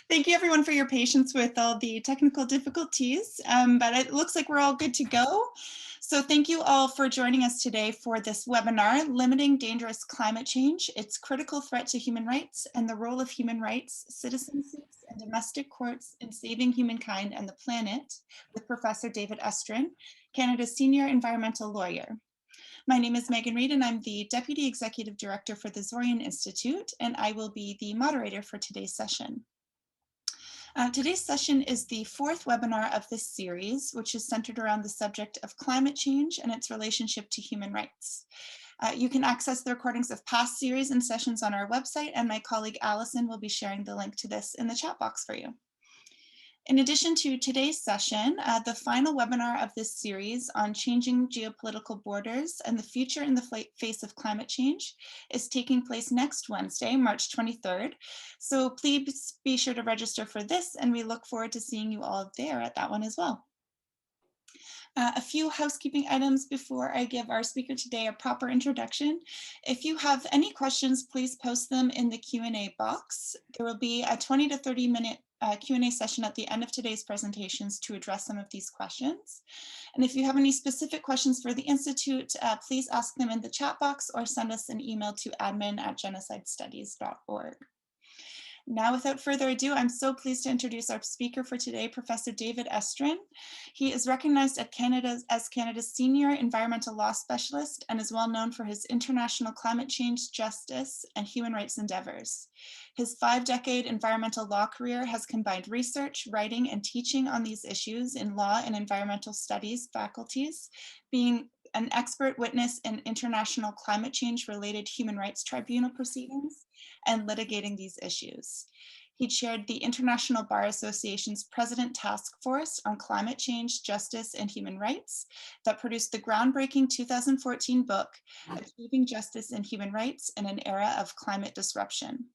Thank you everyone for your patience with all the technical difficulties, but it looks like we're all good to go. So thank you all for joining us today for this webinar, Limiting Dangerous Climate Change, Its Critical Threat to Human Rights and the Role of Human Rights, Citizen Suits and Domestic Courts in Saving Humankind and the Planet, with Professor David Estrin, Canada's Senior Environmental Lawyer. My name is Megan Reid and I'm the Deputy Executive Director for the Zorian Institute, and I will be the moderator for today's session. Today's session is the fourth webinar of this series, which is centered around the subject of climate change and its relationship to human rights. You can access the recordings of past series and sessions on our website, and my colleague Allison will be sharing the link to this in the chat box for you. In addition to today's session, the final webinar of this series on changing geopolitical borders and the future in the face of climate change is taking place next Wednesday, March 23rd. So please be sure to register for this, and we look forward to seeing you all there at that one as well. A few housekeeping items before I give our speaker today a proper introduction. If you have any questions, please post them in the Q&A box. There will be a 20 to 30 minute Q&A session at the end of today's presentations to address some of these questions. And if you have any specific questions for the Institute, please ask them in the chat box or send us an email to admin@genocidestudies.org. Now, without further ado, I'm so pleased to introduce our speaker for today, Professor David Estrin. He is recognized as Canada's Senior Environmental Law Specialist and is well known for his international climate change, justice, and human rights endeavors. His 5-decade environmental law career has combined research, writing, and teaching on these issues in law and environmental studies faculties, being an expert witness in international climate change related human rights tribunal proceedings, and litigating these issues. He chaired the International Bar Association's President Task Force on Climate Change, Justice, and Human Rights that produced the groundbreaking 2014 book, Achieving Justice and Human Rights in an Era of Climate Disruption.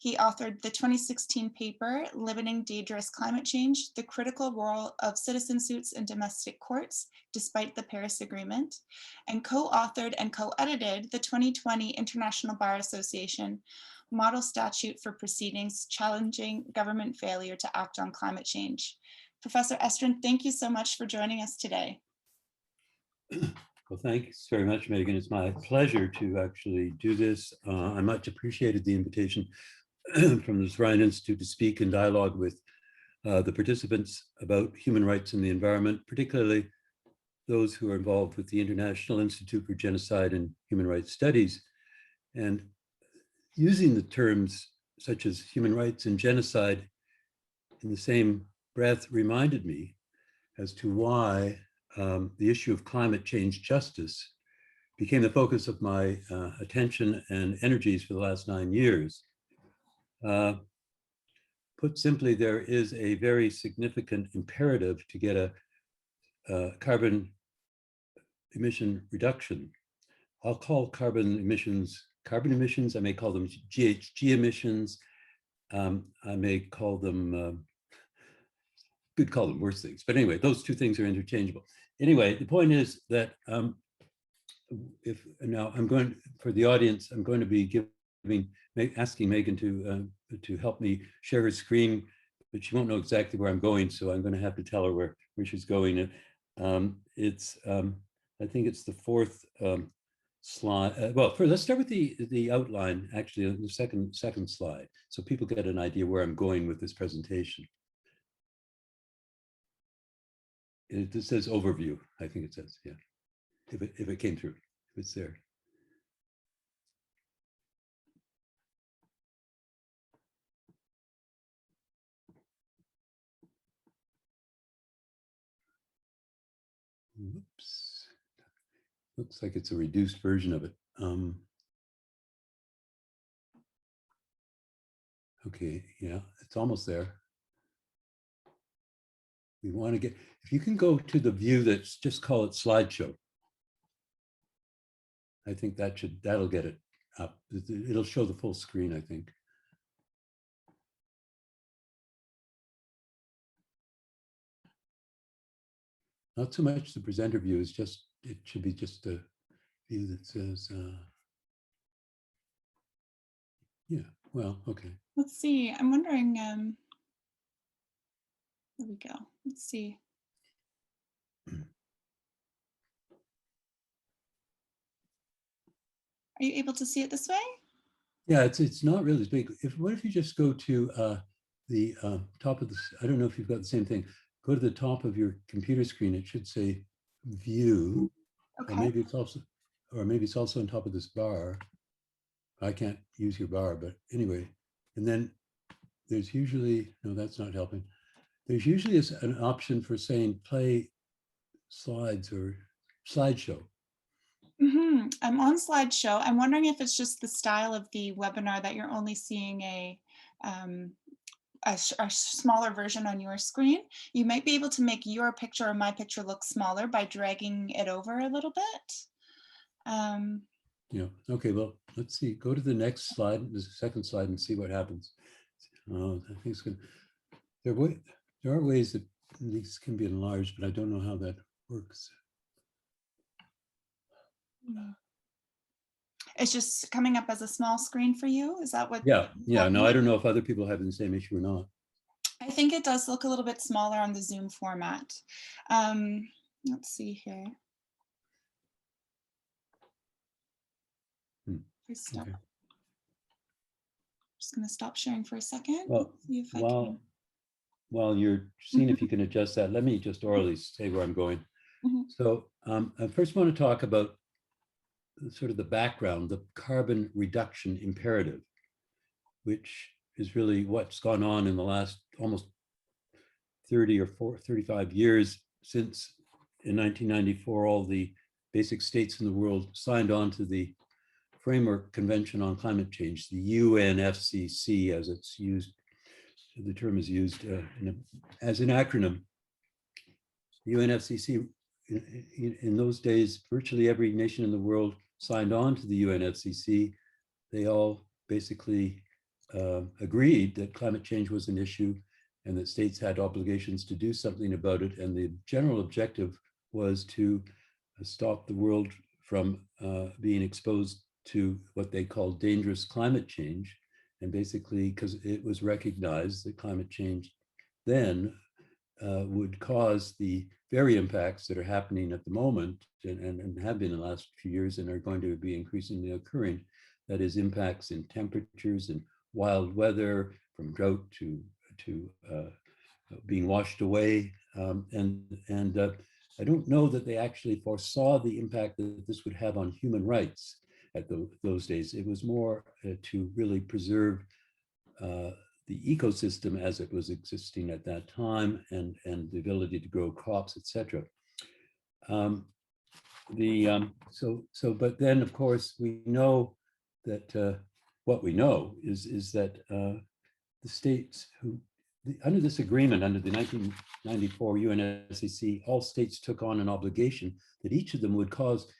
He authored the 2016 paper, Limiting Dangerous Climate Change, The Critical Role of Citizen Suits in Domestic Courts, Despite the Paris Agreement, and co-authored and co-edited the 2020 International Bar Association Model Statute for Proceedings Challenging Government Failure to Act on Climate Change. Professor Estrin, thank you so much for joining us today. Well, thanks very much, Megan. It's my pleasure to actually do this. I much appreciated the invitation from the Zorian Institute to speak and dialogue with the participants about human rights and the environment, particularly those who are involved with the International Institute for Genocide and Human Rights Studies. And using the terms such as human rights and genocide in the same breath reminded me as to why the issue of climate change justice became the focus of my attention and energies for the last 9 years. Put simply, there is a very significant imperative to get a carbon emission reduction. I'll call carbon emissions. I may call them GHG emissions. I may call them, could call them worse things. But anyway, those two things are interchangeable. Anyway, the point is that now I'm going, for the audience, I'm going to be asking Megan to help me share her screen, but she won't know exactly where I'm going, so I'm going to have to tell her where she's going. I think it's the fourth slide. Well, let's start with the outline, actually, on the second slide, so people get an idea where I'm going with this presentation. It says overview, I think it says, yeah. If it came through, if it's there. Whoops. Looks like it's a reduced version of it. Okay, yeah, it's almost there. We want to get, if you can go to the view that's, just call it slideshow. I think that'll get it up. It'll show the full screen, I think. Not so much the presenter view, it's just, it should be just a view that says, yeah, Well, okay. Let's see. I'm wondering, there we go. Let's see. Are you able to see it this way? Yeah, it's not really as big. What if you just go to the top of this? I don't know if you've got the same thing. Go to the top of your computer screen. It should say view, or Okay. maybe it's also, on top of this bar. I can't use your bar, but anyway. And then there's usually, no, that's not helping. There's usually an option for saying play slides or slideshow. I'm on slideshow. I'm wondering if it's just the style of the webinar that you're only seeing um, a smaller version on your screen. You might be able to make your picture or my picture look smaller by dragging it over a little bit. Yeah. Okay. Well, let's see. Go to the next slide, the second slide, and see what happens. I think it's good. There are ways that these can be enlarged, but I don't know how that works. It's just coming up as a small screen for you. Is that what? Yeah. Yeah. No, I don't know if other people have the same issue or not. I think it does look a little bit smaller on the Zoom format. Let's see here. Okay. Just going to stop sharing for a second. Well, See if I can. while you're seeing if you can adjust that, let me just orally say where I'm going. So I first want to talk about sort of the background, the carbon reduction imperative, which is really what's gone on in the last almost 30 or 35 years since in 1994, all the basic states in the world signed on to the Framework Convention on Climate Change, the UNFCCC, as it's used. The term is used as an acronym. The UNFCCC, in those days, virtually every nation in the world signed on to the UNFCCC. They all basically agreed that climate change was an issue and that states had obligations to do something about it. And the general objective was to stop the world from being exposed to what they called dangerous climate change. And basically, because it was recognized that climate change then would cause the very impacts that are happening at the moment and have been in the last few years and are going to be increasingly occurring. That is, impacts in temperatures and wild weather, from drought to being washed away. I don't know that they actually foresaw the impact that this would have on human rights at those days. It was more to really preserve the ecosystem as it was existing at that time and the ability to grow crops, etc. But then, of course, we know that what we know is that the states under this agreement, under the 1994 UNFCCC, all states took on an obligation that each of them would cause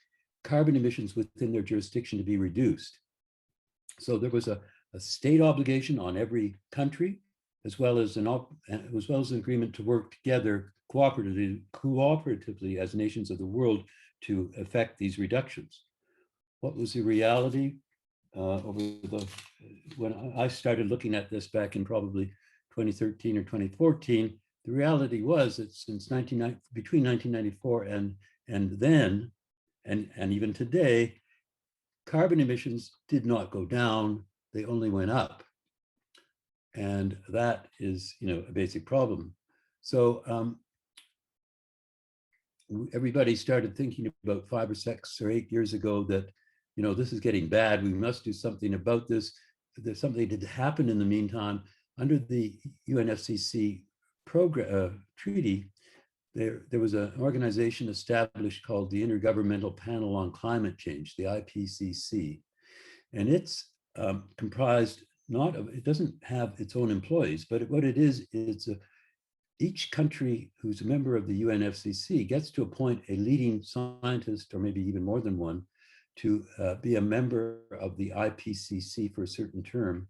carbon emissions within their jurisdiction to be reduced. So there was a state obligation on every country, as well as an agreement to work together cooperatively as nations of the world to effect these reductions. What was the reality when I started looking at this back in probably 2013 or 2014? The reality was that since between 1994 and then, and even today, carbon emissions did not go down, they only went up. And that is, a basic problem. So everybody started thinking about 5 or 6 or 8 years ago that, this is getting bad, we must do something about this. There's something that happened in the meantime. Under the UNFCCC treaty, there was an organization established called the Intergovernmental Panel on Climate Change, the IPCC. And it's comprised it doesn't have its own employees, but what it is, each country who's a member of the UNFCCC gets to appoint a leading scientist, or maybe even more than one, to be a member of the IPCC for a certain term.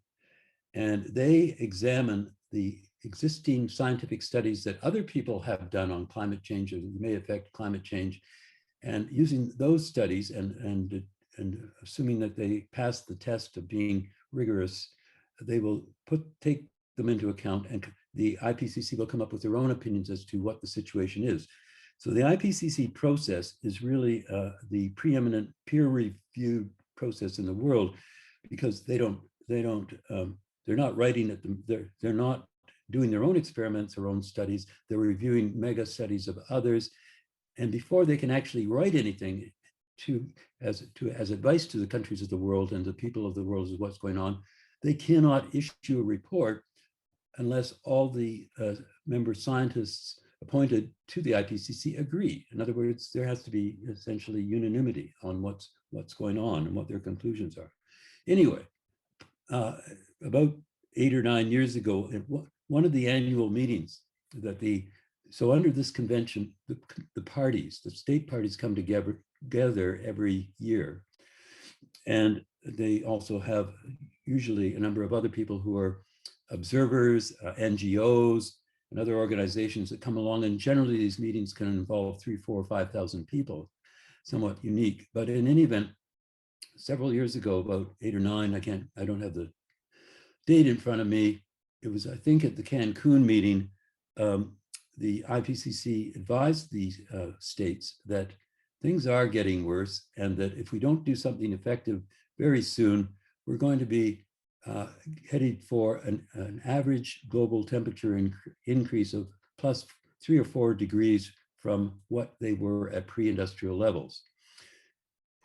And they examine the existing scientific studies that other people have done on climate change or may affect climate change. And using those studies and assuming that they pass the test of being rigorous, they will take them into account, and the IPCC will come up with their own opinions as to what the situation is. So the IPCC process is really the preeminent peer-reviewed process in the world, because they're not writing at them, they're not doing their own experiments or own studies, they're reviewing mega studies of others. And before they can actually write anything as advice to the countries of the world and the people of the world as what's going on, they cannot issue a report unless all the member scientists appointed to the IPCC agree. In other words, there has to be essentially unanimity on what's going on and what their conclusions are. Anyway, about 8 or 9 years ago, at one of the annual meetings so under this convention, the parties, the state parties come together every year. And they also have usually a number of other people who are observers, NGOs, and other organizations that come along. And generally these meetings can involve 3,000, 4,000, or 5,000 people, somewhat unique. But in any event, several years ago, about 8 or 9, I don't have the date in front of me. It was, I think, at the Cancun meeting, the IPCC advised the states that things are getting worse, and that if we don't do something effective very soon, we're going to be headed for an average global temperature increase of plus 3 or 4 degrees from what they were at pre-industrial levels.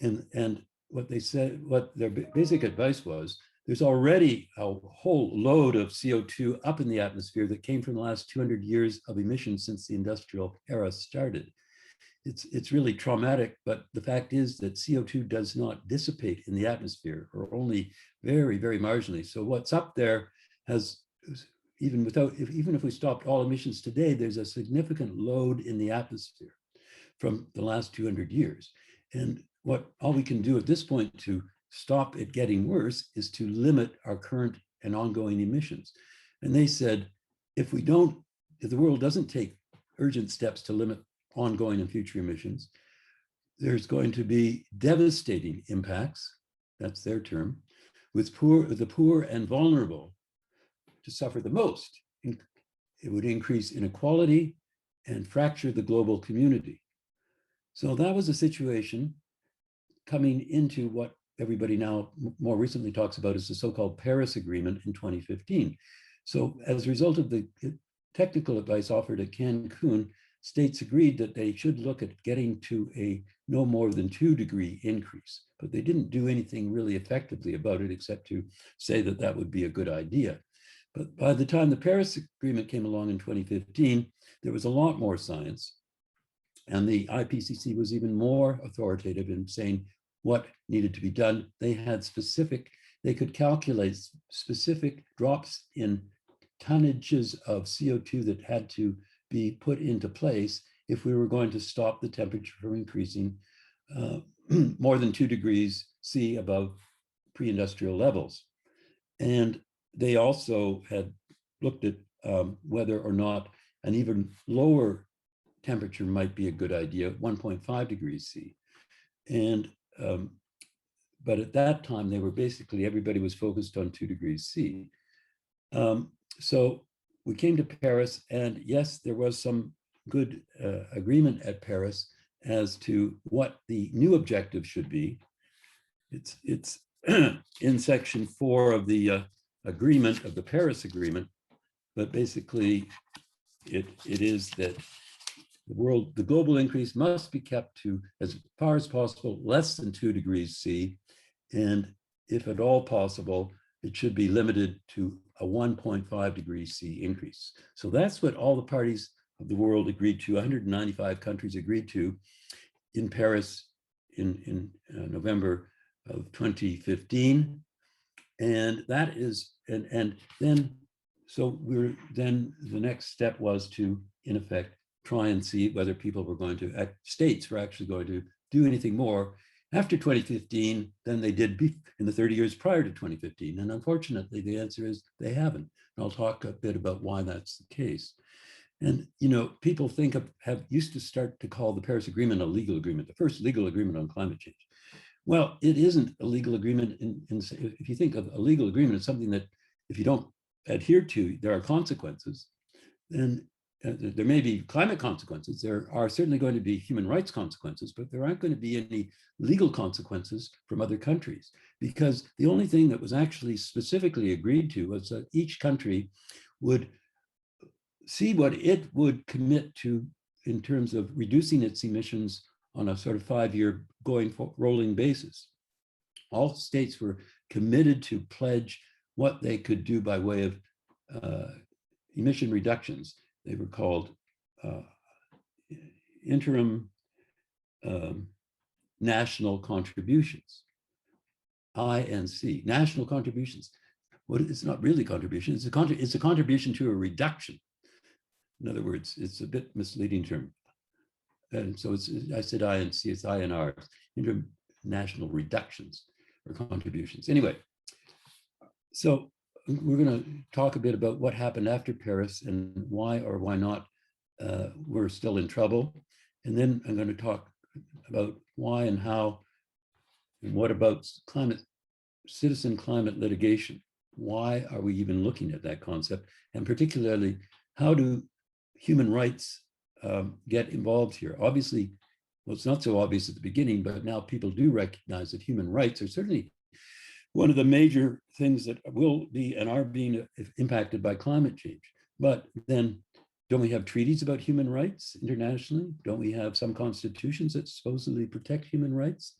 And what they said, what their basic advice was, there's already a whole load of CO2 up in the atmosphere that came from the last 200 years of emissions since the industrial era started. It's really traumatic, but the fact is that CO2 does not dissipate in the atmosphere, or only very, very marginally. So what's up there has, even if we stopped all emissions today, there's a significant load in the atmosphere from the last 200 years. And all we can do at this point to stop it getting worse is to limit our current and ongoing emissions. And they said, if the world doesn't take urgent steps to limit ongoing and future emissions, there's going to be devastating impacts, that's their term, with the poor and vulnerable to suffer the most. It would increase inequality and fracture the global community. So that was a situation coming into what everybody now more recently talks about as the so-called Paris Agreement in 2015. So as a result of the technical advice offered at Cancun, states agreed that they should look at getting to a no more than 2-degree increase, but they didn't do anything really effectively about it except to say that that would be a good idea. But by the time the Paris Agreement came along in 2015, there was a lot more science, and the IPCC was even more authoritative in saying what needed to be done. They could calculate specific drops in tonnages of CO2 that had to be put into place if we were going to stop the temperature from increasing more than 2 degrees C above pre-industrial levels. And they also had looked at whether or not an even lower temperature might be a good idea, 1.5 degrees C. And but at that time, everybody was focused on 2 degrees C. So we came to Paris, and yes, there was some good agreement at Paris as to what the new objective should be. It's in section 4 of the agreement, of the Paris Agreement, but basically it is that the global increase must be kept to, as far as possible, less than 2 degrees C, and if at all possible, it should be limited to a 1.5 degrees C increase. So that's what all the parties of the world agreed to. 195 countries agreed to in Paris in November of 2015. And that is, and then, so then the next step was to, in effect, try and see whether states were actually going to do anything more after 2015 than they did in the 30 years prior to 2015. And unfortunately, the answer is they haven't. And I'll talk a bit about why that's the case. And, people used to start to call the Paris Agreement a legal agreement, the first legal agreement on climate change. Well, it isn't a legal agreement. If you think of a legal agreement, it's something that if you don't adhere to, there are consequences, then there may be climate consequences. There are certainly going to be human rights consequences, but there aren't going to be any legal consequences from other countries, because the only thing that was actually specifically agreed to was that each country would see what it would commit to in terms of reducing its emissions on a sort of 5-year rolling basis. All states were committed to pledge what they could do by way of emission reductions. They were called interim national contributions, INC, national contributions. What it's not really contribution, it's a contribution to a reduction. In other words, it's a bit misleading term. And so I said INC, it's INR, international reductions or contributions. Anyway, so we're going to talk a bit about what happened after Paris and why or why not we're still in trouble. And then I'm going to talk about why and how, and what about citizen climate litigation. Why are we even looking at that concept? And particularly, how do human rights get involved here? Obviously, well, it's not so obvious at the beginning, but now people do recognize that human rights are certainly one of the major things that will be and are being impacted by climate change. But then, don't we have treaties about human rights internationally? Don't we have some constitutions that supposedly protect human rights?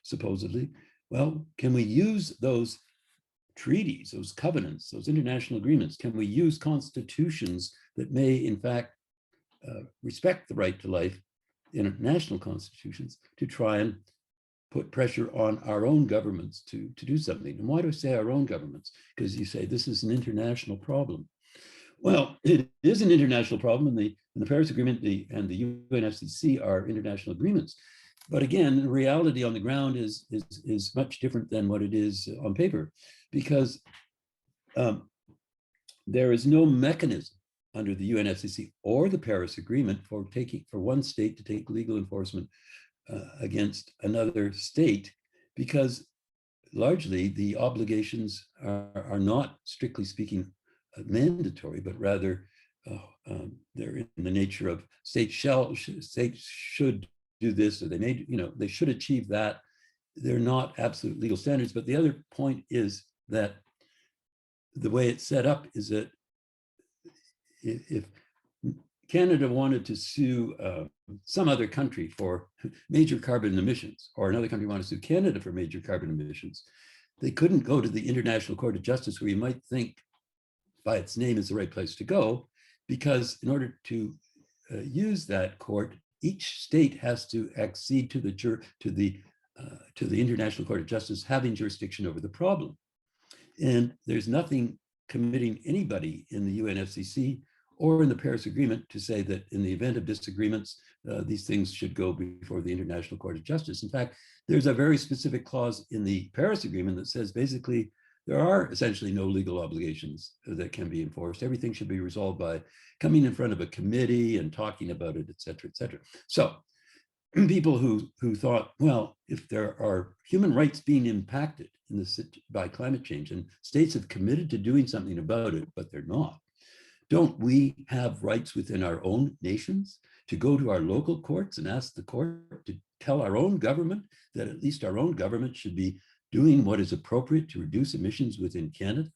Supposedly. Well, can we use those treaties, those covenants, those international agreements? Can we use constitutions that may, in fact, respect the right to life in national constitutions to try and put pressure on our own governments to do something? And why do I say our own governments? Because you say this is an international problem. Well, it is an international problem, and the Paris Agreement and the UNFCCC are international agreements. But again, the reality on the ground is much different than what it is on paper, because there is no mechanism under the UNFCCC or the Paris Agreement for one state to take legal enforcement against another state, because largely the obligations are not, strictly speaking, mandatory, but rather they're in the nature of states should do this, or they may, they should achieve that. They're not absolute legal standards. But the other point is that the way it's set up is that if Canada wanted to sue some other country for major carbon emissions, or another country wanted to sue Canada for major carbon emissions, they couldn't go to the International Court of Justice, where you might think by its name is the right place to go, because in order to use that court, each state has to accede to the International Court of Justice having jurisdiction over the problem. And there's nothing committing anybody in the UNFCCC or in the Paris Agreement to say that in the event of disagreements, these things should go before the International Court of Justice. In fact, there's a very specific clause in the Paris Agreement that says basically there are essentially no legal obligations that can be enforced. Everything should be resolved by coming in front of a committee and talking about it, et cetera, et cetera. So people who thought, well, if there are human rights being impacted by climate change and states have committed to doing something about it, but they're not, don't we have rights within our own nations to go to our local courts and ask the court to tell our own government that at least our own government should be doing what is appropriate to reduce emissions within Canada?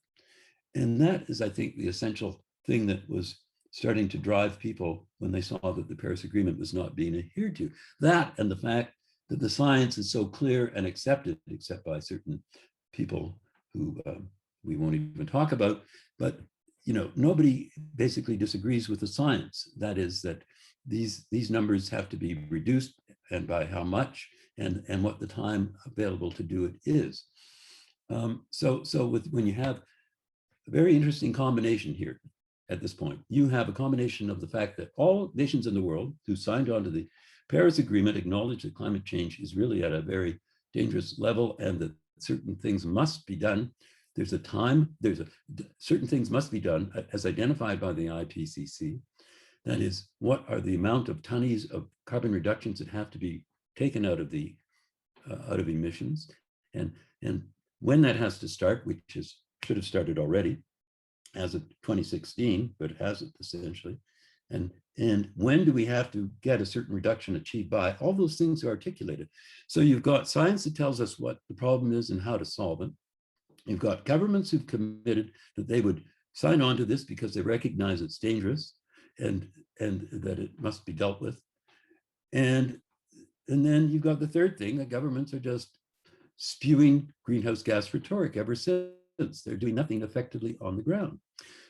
And that is, I think, the essential thing that was starting to drive people when they saw that the Paris Agreement was not being adhered to. That and the fact that the science is so clear and accepted, except by certain people who we won't even talk about, but nobody basically disagrees with the science. That is that these numbers have to be reduced, and by how much, and what the time available to do it is. When you have a very interesting combination here at this point, you have a combination of the fact that all nations in the world who signed on to the Paris Agreement acknowledge that climate change is really at a very dangerous level, and that certain things must be done. Certain things must be done as identified by the IPCC. That is, what are the amount of tonnes of carbon reductions that have to be taken out of emissions, and when that has to start, which should have started already, as of 2016, but it hasn't essentially. And when do we have to get a certain reduction achieved by? All those things are articulated. So you've got science that tells us what the problem is and how to solve it. You've got governments who've committed that they would sign on to this because they recognize it's dangerous and that it must be dealt with. And then you've got the third thing, that governments are just spewing greenhouse gas rhetoric ever since. They're doing nothing effectively on the ground.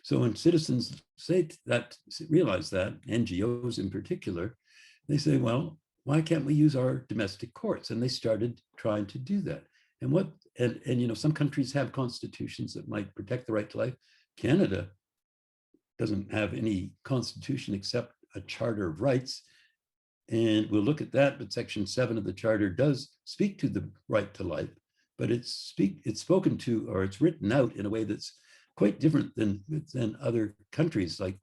So when citizens say that, realize that, NGOs in particular, they say, well, why can't we use our domestic courts? And they started trying to do that. And you know, some countries have constitutions that might protect the right to life. Canada doesn't have any constitution except a Charter of Rights. And we'll look at that, but Section 7 of the Charter does speak to the right to life, but it's spoken to, or it's written out in a way that's quite different than other countries. Like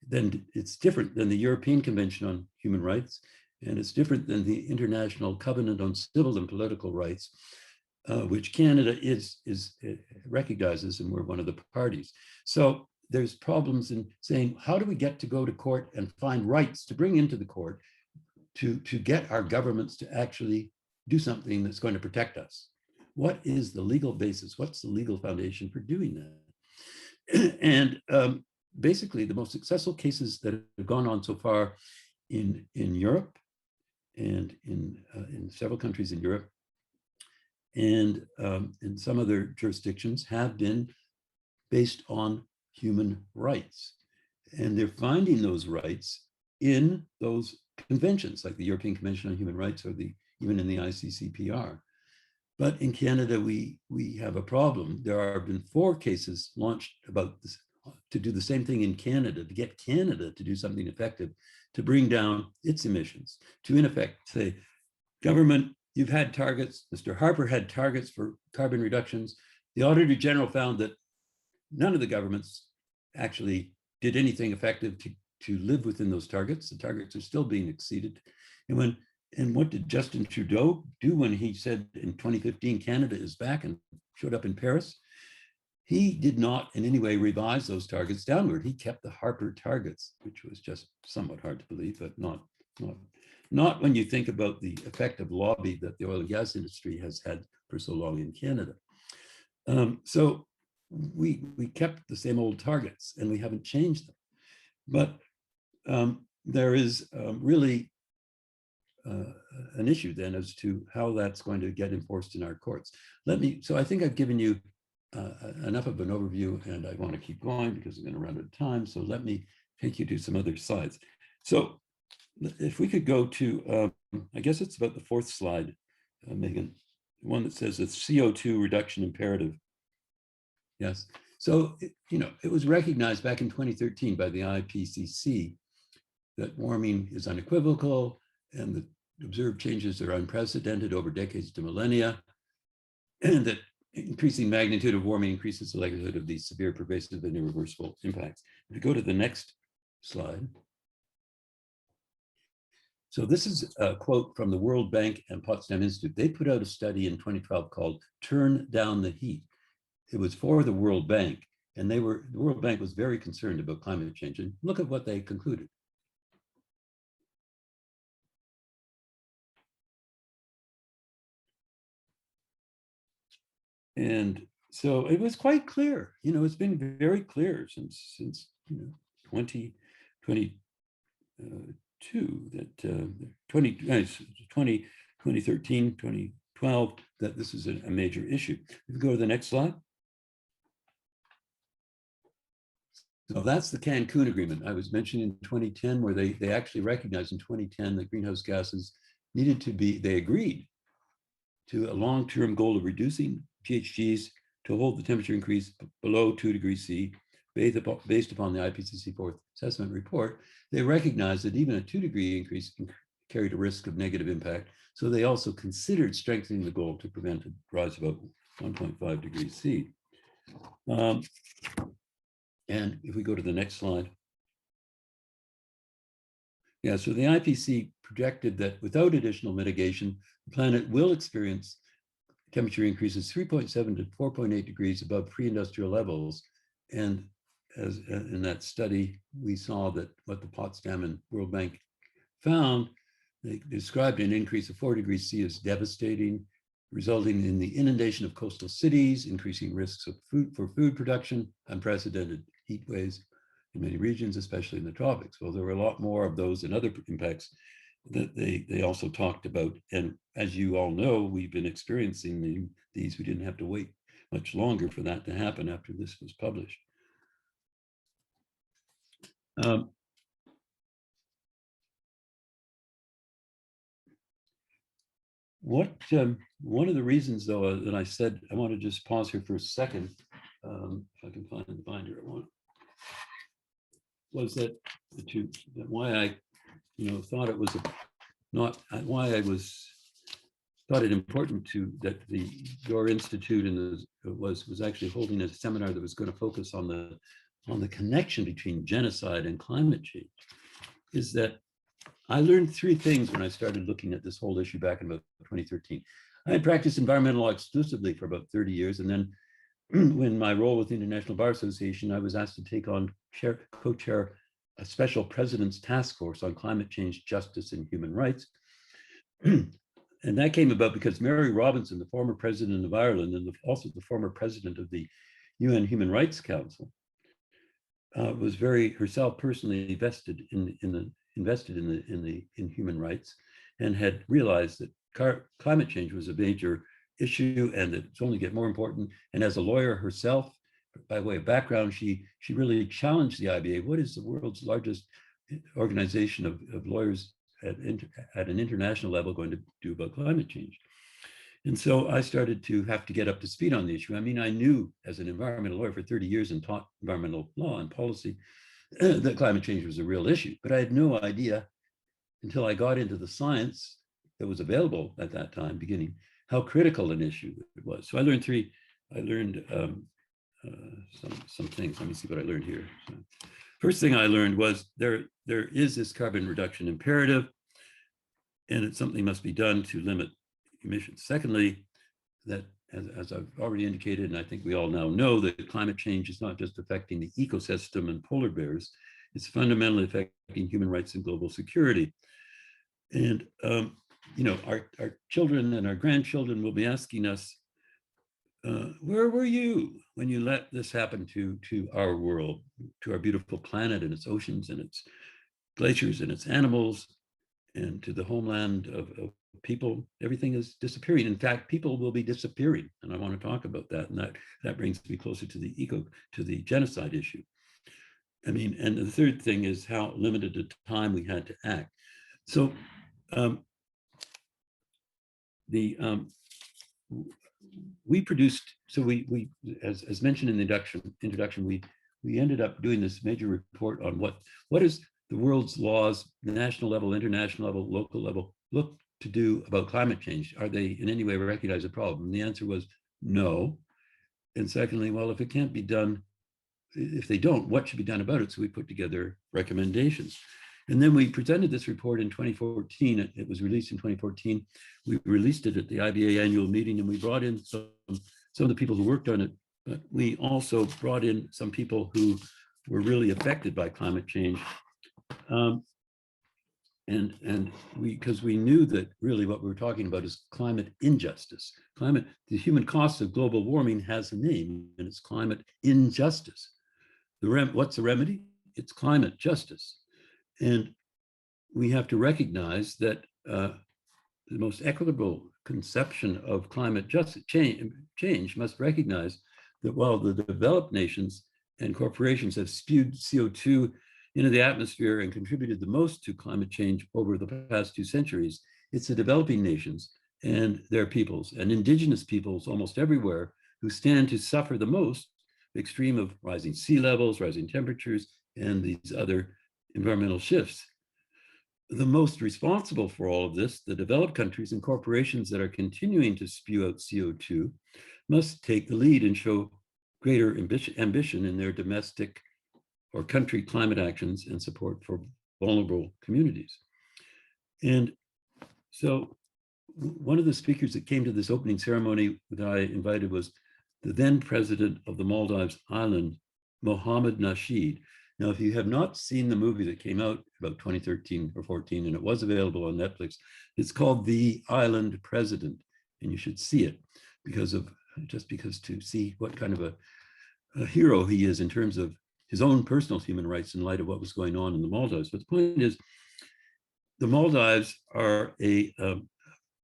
then it's different than the European Convention on Human Rights, and it's different than the International Covenant on Civil and Political Rights, which Canada recognizes, and we're one of the parties. So there's problems in saying, how do we get to go to court and find rights to bring into the court to get our governments to actually do something that's going to protect us? What is the legal basis? What's the legal foundation for doing that? And basically, the most successful cases that have gone on so far in Europe and in several countries in Europe and in some other jurisdictions have been based on human rights. And they're finding those rights in those conventions, like the European Convention on Human Rights or even in the ICCPR. But in Canada, we have a problem. There have been 4 cases launched about this, to do the same thing in Canada, to get Canada to do something effective, to bring down its emissions, to in effect say, government, you've had targets. Mr. Harper had targets for carbon reductions. The Auditor General found that none of the governments actually did anything effective to live within those targets. The targets are still being exceeded. And what did Justin Trudeau do when he said in 2015, Canada is back, and showed up in Paris? He did not in any way revise those targets downward. He kept the Harper targets, which was just somewhat hard to believe, but not when you think about the effect of lobby that the oil and gas industry has had for so long in Canada. So we kept the same old targets and we haven't changed them. But there is really an issue then as to how that's going to get enforced in our courts. So I think I've given you enough of an overview, and I want to keep going because I'm going to run out of time. So let me take you to some other slides. So if we could go to, I guess it's about the 4th slide, Megan, the one that says the CO2 reduction imperative. Yes. So, it was recognized back in 2013 by the IPCC that warming is unequivocal and the observed changes are unprecedented over decades to millennia, and that increasing magnitude of warming increases the likelihood of these severe, pervasive, and irreversible impacts. If you go to the next slide. So this is a quote from the World Bank and Potsdam Institute. They put out a study in 2012 called Turn Down the Heat. It was for the World Bank, and the World Bank was very concerned about climate change. And look at what they concluded. And so it was quite clear, it's been very clear since 2022 that 2013, 2012, that this is a major issue. If you go to the next slide. So that's the Cancun Agreement I was mentioning in 2010, where they actually recognized in 2010 that greenhouse gases needed to be, they agreed to a long-term goal of reducing GHGs to hold the temperature increase below 2 degrees C, based upon the IPCC 4th assessment report. They recognized that even a 2-degree increase carried a risk of negative impact. So they also considered strengthening the goal to prevent a rise above 1.5 degrees C. And if we go to the next slide. Yeah, so the IPCC projected that without additional mitigation, the planet will experience temperature increases 3.7 to 4.8 degrees above pre-industrial levels, and as in that study, we saw that what the Potsdam and World Bank found, they described an increase of 4 degrees C as devastating, resulting in the inundation of coastal cities, increasing risks of food production, unprecedented heat waves in many regions, especially in the tropics. Well, there were a lot more of those and other impacts that they also talked about. And as you all know, we've been experiencing these. We didn't have to wait much longer for that to happen after this was published. One of the reasons, though, that I said I want to just pause here for a second, if I can find the binder I want, was that why I, thought it was thought it important that your institute was actually holding a seminar that was going to focus on the connection between genocide and climate change, is that I learned 3 things when I started looking at this whole issue back in about 2013. I had practiced environmental law exclusively for about 30 years. And then when my role with the International Bar Association, I was asked to take on co-chair a special president's task force on climate change, justice, and human rights. And that came about because Mary Robinson, the former president of Ireland and also the former president of the UN Human Rights Council, was herself personally invested in human rights, and had realized that climate change was a major issue and that it's only get more important. And as a lawyer herself, by way of background, she really challenged the IBA. What is the world's largest organization of lawyers at an international level going to do about climate change? And so I started to have to get up to speed on the issue. I mean, I knew as an environmental lawyer for 30 years and taught environmental law and policy that climate change was a real issue, but I had no idea until I got into the science that was available at that time, beginning, how critical an issue it was. So I learned some things. Let me see what I learned here. So, first thing I learned was there is this carbon reduction imperative, and something must be done to limit emissions. Secondly, that as I've already indicated, and I think we all now know, that climate change is not just affecting the ecosystem and polar bears, it's fundamentally affecting human rights and global security. And our children and our grandchildren will be asking us, where were you when you let this happen to our world, to our beautiful planet and its oceans and its glaciers and its animals, and to the homeland of people? Everything is disappearing. In fact, people will be disappearing, and I want to talk about that. And that brings me closer to the genocide issue. I mean, and the third thing is how limited a time we had to act. So we produced. So we as mentioned in the introduction, we ended up doing this major report on what is the world's laws, the national level, international level, local level, look to do about climate change. Are they in any way recognize a problem? And the answer was no. And secondly, well, if it can't be done, if they don't, what should be done about it? So we put together recommendations. And then we presented this report in 2014. It was released in 2014. We released it at the IBA annual meeting, and we brought in some of the people who worked on it, but we also brought in some people who were really affected by climate change. Because we knew that really what we were talking about is climate injustice. The human cost of global warming has a name, and it's climate injustice. What's the remedy? It's climate justice. And we have to recognize that the most equitable conception of climate justice change must recognize that while the developed nations and corporations have spewed CO2 into the atmosphere and contributed the most to climate change over the past 2 centuries, it's the developing nations and their peoples and indigenous peoples almost everywhere who stand to suffer the most, the extreme of rising sea levels, rising temperatures, and these other environmental shifts. The most responsible for all of this, the developed countries and corporations that are continuing to spew out CO2, must take the lead and show greater ambition in their domestic or country climate actions and support for vulnerable communities. And so one of the speakers that came to this opening ceremony that I invited was the then president of the Maldives island Mohammed Nasheed. Now, if you have not seen the movie that came out about 2013 or 14, and it was available on Netflix, it's called The Island President, and you should see it because to see what kind of a hero he is in terms of his own personal human rights in light of what was going on in the Maldives. But the point is, the Maldives are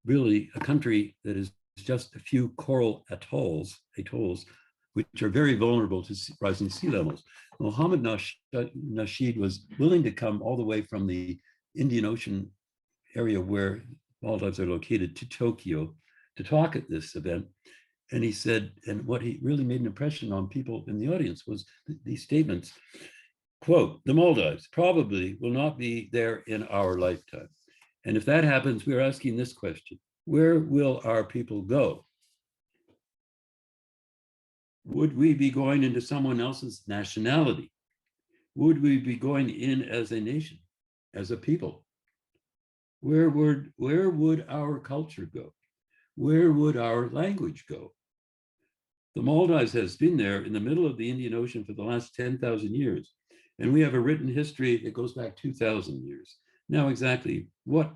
really a country that is just a few coral atolls, which are very vulnerable to rising sea levels. Mohammed Nasheed was willing to come all the way from the Indian Ocean area where Maldives are located to Tokyo to talk at this event. And he said, and what he really made an impression on people in the audience was these statements, quote, "The Maldives probably will not be there in our lifetime. And if that happens, we're asking this question: where will our people go? Would we be going into someone else's nationality? Would we be going in as a nation, as a people? Where would our culture go? Where would our language go? The Maldives has been there in the middle of the Indian Ocean for the last 10,000 years. And we have a written history that goes back 2,000 years. Now, exactly what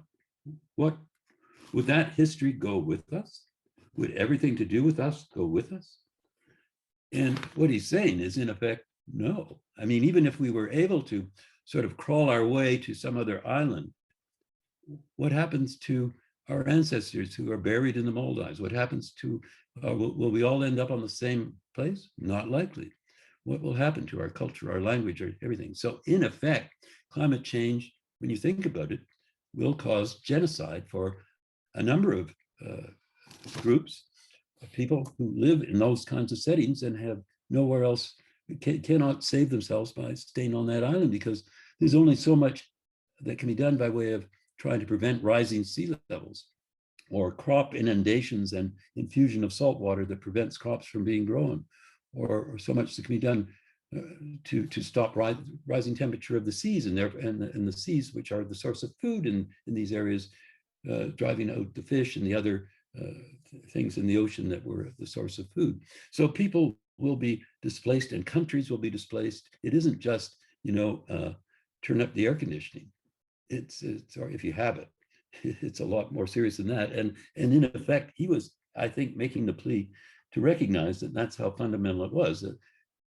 would that history go with us? Would everything to do with us go with us? And what he's saying is, in effect, no. I mean, even if we were able to sort of crawl our way to some other island, what happens to our ancestors who are buried in the Maldives? What happens to, will we all end up on the same place? Not likely. What will happen to our culture, our language, or everything? So in effect, climate change, when you think about it, will cause genocide for a number of groups of people who live in those kinds of settings and have nowhere else, cannot save themselves by staying on that island, because there's only so much that can be done by way of trying to prevent rising sea levels, or crop inundations and infusion of salt water that prevents crops from being grown, or so much that can be done to stop rising temperature of the seas, and the seas, which are the source of food in these areas, driving out the fish and the other things in the ocean that were the source of food. So people will be displaced and countries will be displaced. It isn't just, turn up the air conditioning. It's or if you have it, it's a lot more serious than that. And in effect, he was, I think, making the plea to recognize that that's how fundamental it was. That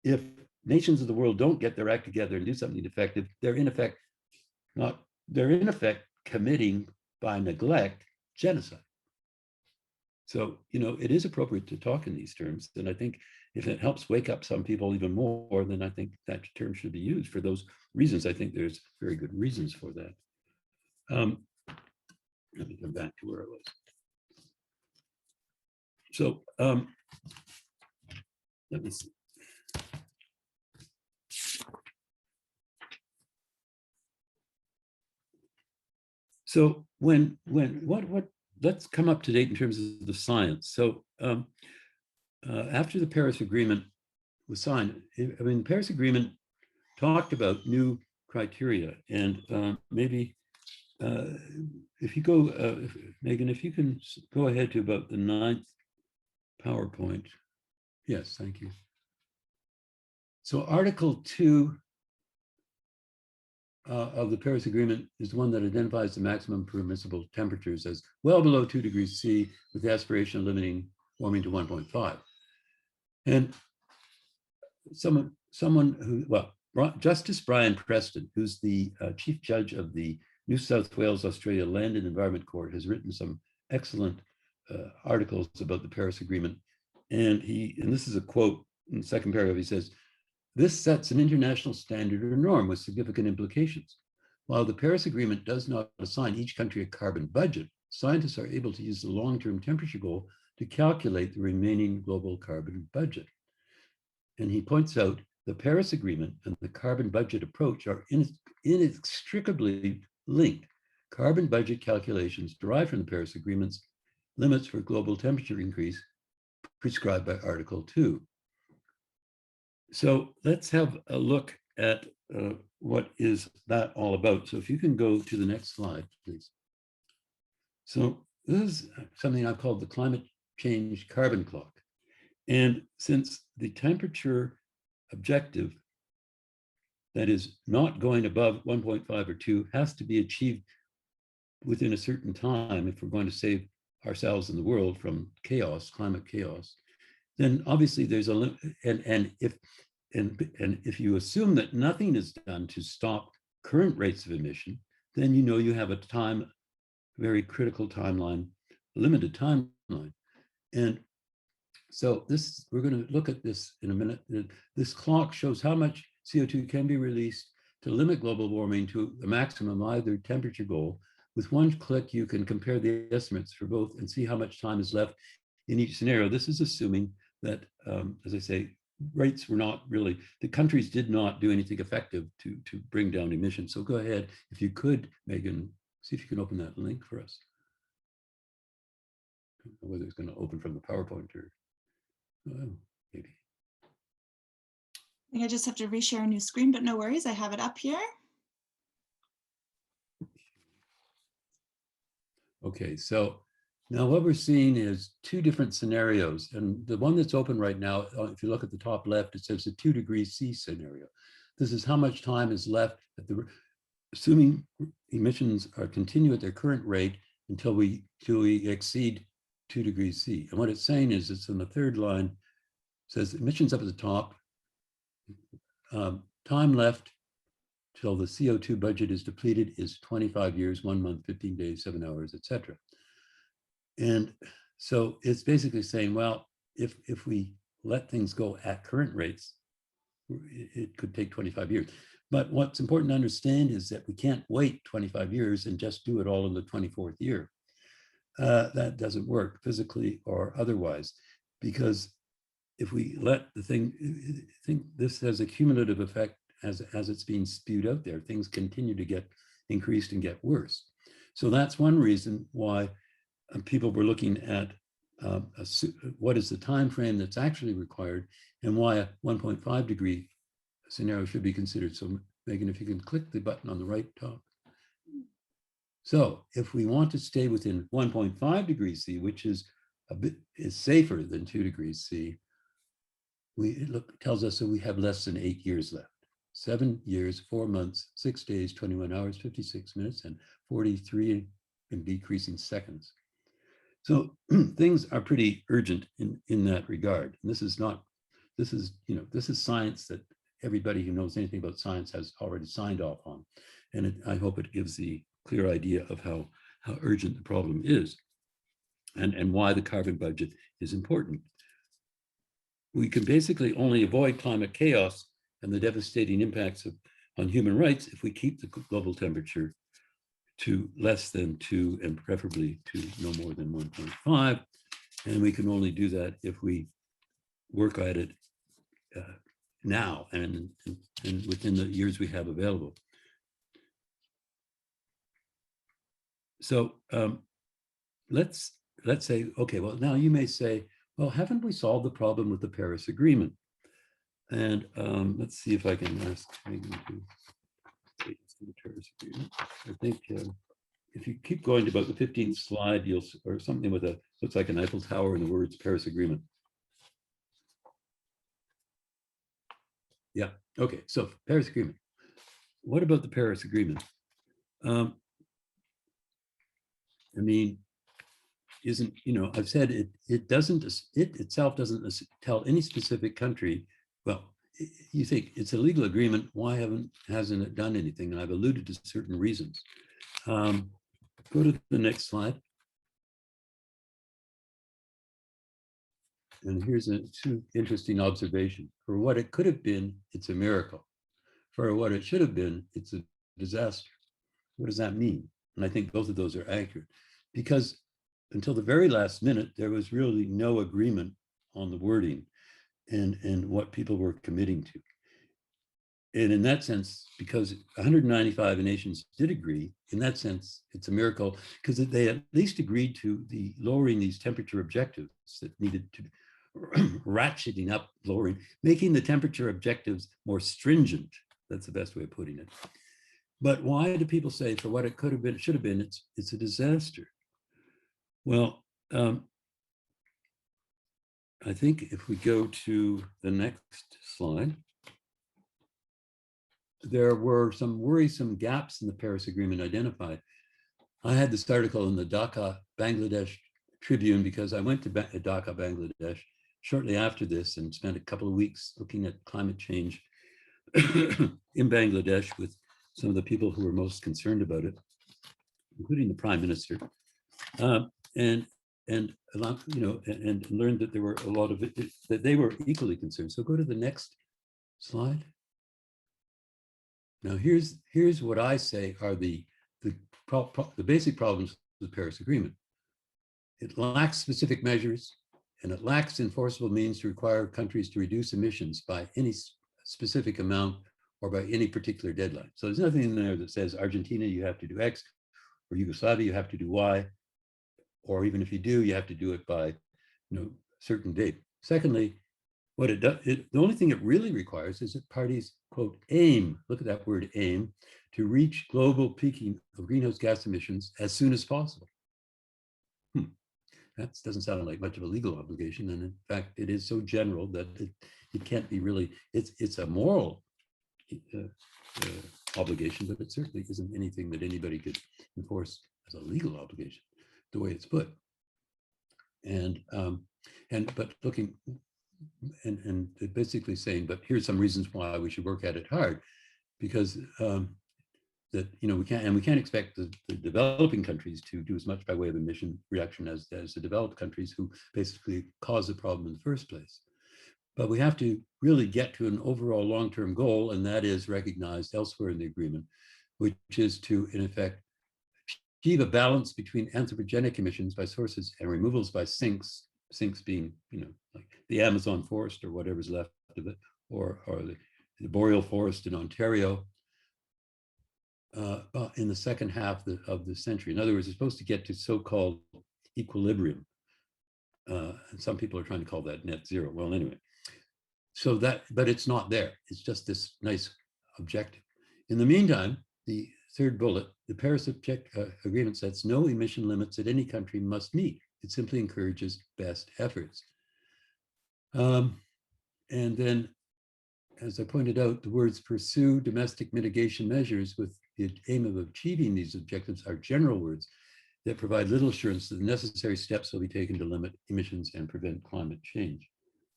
if nations of the world don't get their act together and do something effective, they're in effect committing by neglect genocide. So, it is appropriate to talk in these terms. And I think if it helps wake up some people even more, then I think that term should be used for those reasons. I think there's very good reasons for that. Let me come back to where I was. So let me see. So let's come up to date in terms of the science. So after the Paris Agreement was signed, the Paris Agreement talked about new criteria, and maybe if you go, Megan, if you can go ahead to about the 9th PowerPoint. Yes, thank you. So Article 2 of the Paris Agreement is the one that identifies the maximum permissible temperatures as well below 2 degrees C, with the aspiration of limiting warming to 1.5. And someone who, well, Justice Brian Preston, who's the Chief Judge of the New South Wales, Australia Land and Environment Court, has written some excellent articles about the Paris Agreement. And this is a quote in the second paragraph. He says, "This sets an international standard or norm with significant implications. While the Paris Agreement does not assign each country a carbon budget, scientists are able to use the long-term temperature goal to calculate the remaining global carbon budget." And he points out the Paris Agreement and the carbon budget approach are inextricably linked. Carbon budget calculations derived from the Paris Agreement's limits for global temperature increase prescribed by Article 2. So let's have a look at what is that all about. So if you can go to the next slide, please. So this is something I've called the climate change carbon clock. And since the temperature objective that is not going above 1.5 or 2 has to be achieved within a certain time if we're going to save ourselves and the world from chaos, climate chaos. Then obviously there's a and if you assume that nothing is done to stop current rates of emission, then you know you have a very critical timeline, limited timeline. And so we're going to look at this in a minute. This clock shows how much CO2 can be released to limit global warming to the maximum either temperature goal. With one click, you can compare the estimates for both and see how much time is left in each scenario. This is assuming that, as I say, rates were not really, the countries did not do anything effective to bring down emissions. So go ahead, if you could, Megan, see if you can open that link for us. I don't know whether it's going to open from the PowerPoint or maybe. I think I just have to reshare a new screen, but no worries, I have it up here. Okay, so now what we're seeing is two different scenarios. And the one that's open right now, if you look at the top left, it says the 2 degrees C scenario. This is how much time is left at assuming emissions continue at their current rate until we exceed 2 degrees C. And what it's saying is, it's in the third line, it says emissions up at the top, time left till the CO2 budget is depleted is 25 years, 1 month, 15 days, 7 hours, etc. And so it's basically saying, well, if we let things go at current rates, it could take 25 years. But what's important to understand is that we can't wait 25 years and just do it all in the 24th year. That doesn't work physically or otherwise, because if we let the think this has a cumulative effect as it's being spewed out there, things continue to get increased and get worse. So that's one reason why people were looking at what is the time frame that's actually required and why a 1.5 degree scenario should be considered. So Megan, if you can click the button on the right top. So if we want to stay within 1.5 degrees C, which is safer than 2 degrees C, it tells us that we have less than 8 years left. 7 years, 4 months, 6 days, 21 hours, 56 minutes, and 43 and decreasing seconds. So things are pretty urgent in that regard. And this is science that everybody who knows anything about science has already signed off on. And I hope it gives the clear idea of how urgent the problem is and why the carbon budget is important. We can basically only avoid climate chaos and the devastating impacts on human rights if we keep the global temperature to less than 2 and preferably to no more than 1.5. And we can only do that if we work at it now and within the years we have available. So let's say, okay, well, now you may say, well, haven't we solved the problem with the Paris Agreement? And let's see if I can ask Megan to take us to the Paris Agreement. I think if you keep going to about the 15th slide, or something with looks like an Eiffel Tower in the words Paris Agreement. Yeah, okay, so Paris Agreement. What about the Paris Agreement? I mean, I've said it itself doesn't tell any specific country, well, you think it's a legal agreement, why hasn't it done anything? And I've alluded to certain reasons. Go to the next slide. And here's two interesting observations. For what it could have been, it's a miracle. For what it should have been, it's a disaster. What does that mean? And I think both of those are accurate, because until the very last minute, there was really no agreement on the wording and what people were committing to. And in that sense, because 195 nations did agree, in that sense, it's a miracle, because they at least agreed to the lowering these temperature objectives that needed to ratcheting up, lowering, making the temperature objectives more stringent. That's the best way of putting it. But why do people say for what it could have been, it should have been, it's a disaster? Well, I think if we go to the next slide, there were some worrisome gaps in the Paris Agreement identified. I had this article in the Dhaka, Bangladesh Tribune because I went to Dhaka, Bangladesh shortly after this and spent a couple of weeks looking at climate change in Bangladesh with some of the people who were most concerned about it, including the Prime Minister, and learned that there were a lot of it, that they were equally concerned. So go to the next slide. Now here's what I say are the basic problems of the Paris Agreement. It lacks specific measures, and it lacks enforceable means to require countries to reduce emissions by any specific amount or by any particular deadline. So there's nothing in there that says Argentina, you have to do X, or Yugoslavia, you have to do Y, or even if you do, you have to do it by a certain date. Secondly, what it does, the only thing it really requires is that parties, quote, aim, look at that word aim, to reach global peaking of greenhouse gas emissions as soon as possible. That doesn't sound like much of a legal obligation. And in fact, it is so general that it can't be really, it's a moral obligation, but it certainly isn't anything that anybody could enforce as a legal obligation, the way it's put. But looking, and basically saying, but here's some reasons why we should work at it hard, because that we can't expect the developing countries to do as much by way of emission reduction as the developed countries who basically cause the problem in the first place. But we have to really get to an overall long-term goal, and that is recognized elsewhere in the agreement, which is to, in effect, achieve a balance between anthropogenic emissions by sources and removals by sinks being, like the Amazon forest or whatever's left of it, or the boreal forest in Ontario, in the second half of the century. In other words, it's supposed to get to so-called equilibrium. And some people are trying to call that net zero. Well, anyway, so but it's not there. It's just this nice objective. In the meantime, the third bullet, the Paris Agreement sets no emission limits that any country must meet. It simply encourages best efforts. And then, as I pointed out, the words pursue domestic mitigation measures with the aim of achieving these objectives are general words that provide little assurance that the necessary steps will be taken to limit emissions and prevent climate change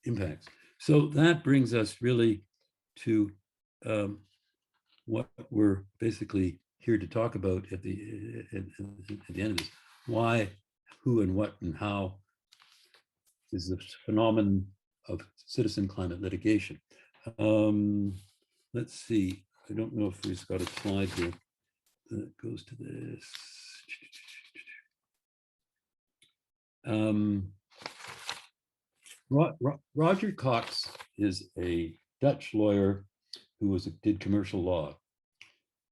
impacts. So that brings us really to what we're basically here to talk about at the end of this. Why, who, and what, and how is the phenomenon of citizen climate litigation. Let's see. I don't know if we've got a slide here that goes to this. Roger Cox is a Dutch lawyer who did commercial law.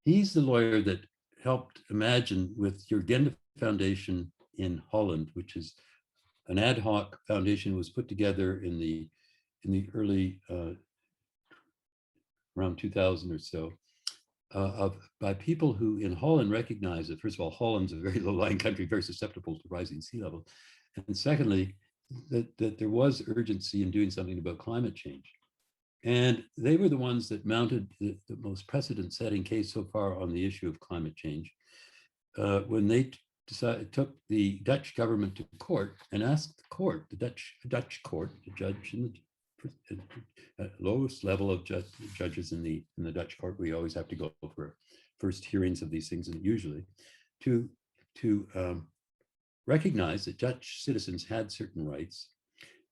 He's the lawyer that helped imagine with your Gende Foundation in Holland, which is an ad hoc foundation, was put together in the early around 2000 or so, by people who in Holland recognize that, first of all, Holland's a very low-lying country, very susceptible to rising sea level. And secondly, that there was urgency in doing something about climate change. And they were the ones that mounted the most precedent-setting case so far on the issue of climate change, when they took the Dutch government to court and asked the court, the Dutch court, the judge in the lowest level of judges in the Dutch court, we always have to go for first hearings of these things, and usually to recognize that Dutch citizens had certain rights,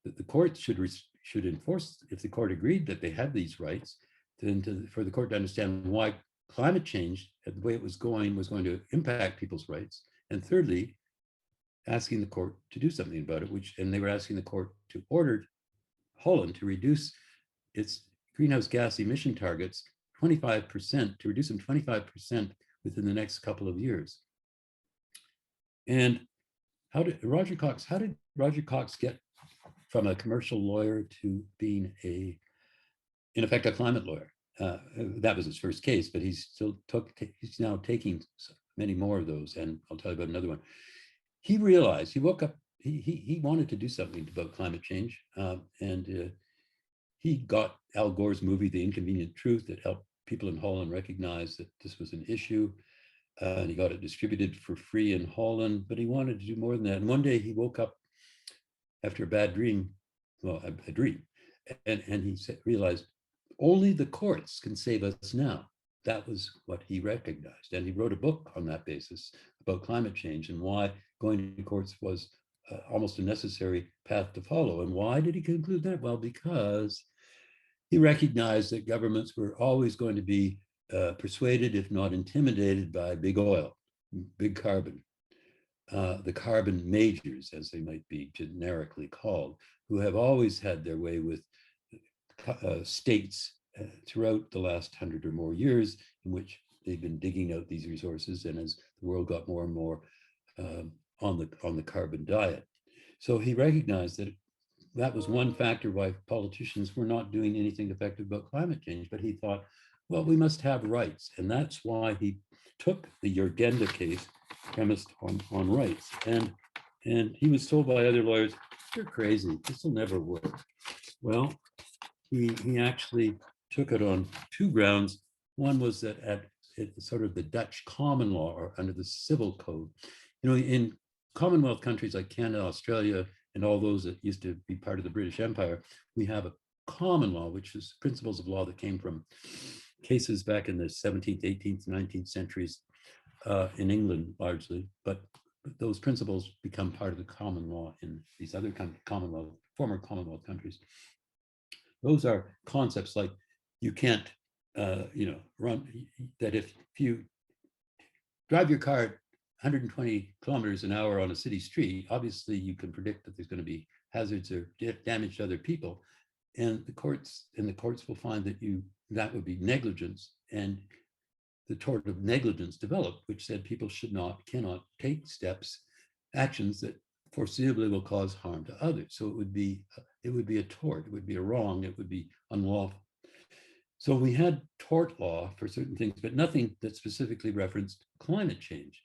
that the court should enforce. If the court agreed that they had these rights, then for the court to understand why climate change, the way it was going to impact people's rights. And thirdly, asking the court to do something about it, and they were asking the court to order Holland to reduce its greenhouse gas emission targets 25%, to reduce them 25% within the next couple of years. And how did Roger Cox get from a commercial lawyer to being in effect, a climate lawyer? That was his first case, but he's now taking many more of those, and I'll tell you about another one. He realized, he woke up, he wanted to do something about climate change, and he got Al Gore's movie, The Inconvenient Truth, that helped people in Holland recognized that this was an issue, and he got it distributed for free in Holland, but he wanted to do more than that. And one day he woke up after a bad dream, well, a dream, and he realized only the courts can save us now. That was what he recognized. And he wrote a book on that basis about climate change and why going to courts was almost a necessary path to follow. And why did he conclude that? Well, because he recognized that governments were always going to be persuaded, if not intimidated, by big oil, big carbon, the carbon majors, as they might be generically called, who have always had their way with states throughout the last 100 or more years, in which they've been digging out these resources, and as the world got more and more on the carbon diet. So he recognized that that was one factor why politicians were not doing anything effective about climate change. But he thought, well, we must have rights. And that's why he took the Urgenda case premised on rights. And he was told by other lawyers, you're crazy, this will never work. Well, he actually took it on two grounds. One was that at sort of the Dutch common law, or under the civil code, you know, in Commonwealth countries like Canada, Australia, and all those that used to be part of the British Empire, we have a common law, which is principles of law that came from cases back in the 17th, 18th, 19th centuries in England largely, but those principles become part of the common law in these other former Commonwealth countries. Those are concepts like you can't, run, that if you drive your car at 120 kilometers an hour on a city street, obviously you can predict that there's going to be hazards or damage to other people. And the courts will find that would be negligence. And the tort of negligence developed, which said people cannot take actions that foreseeably will cause harm to others. So it would be a tort, it would be a wrong, it would be unlawful. So we had tort law for certain things, but nothing that specifically referenced climate change.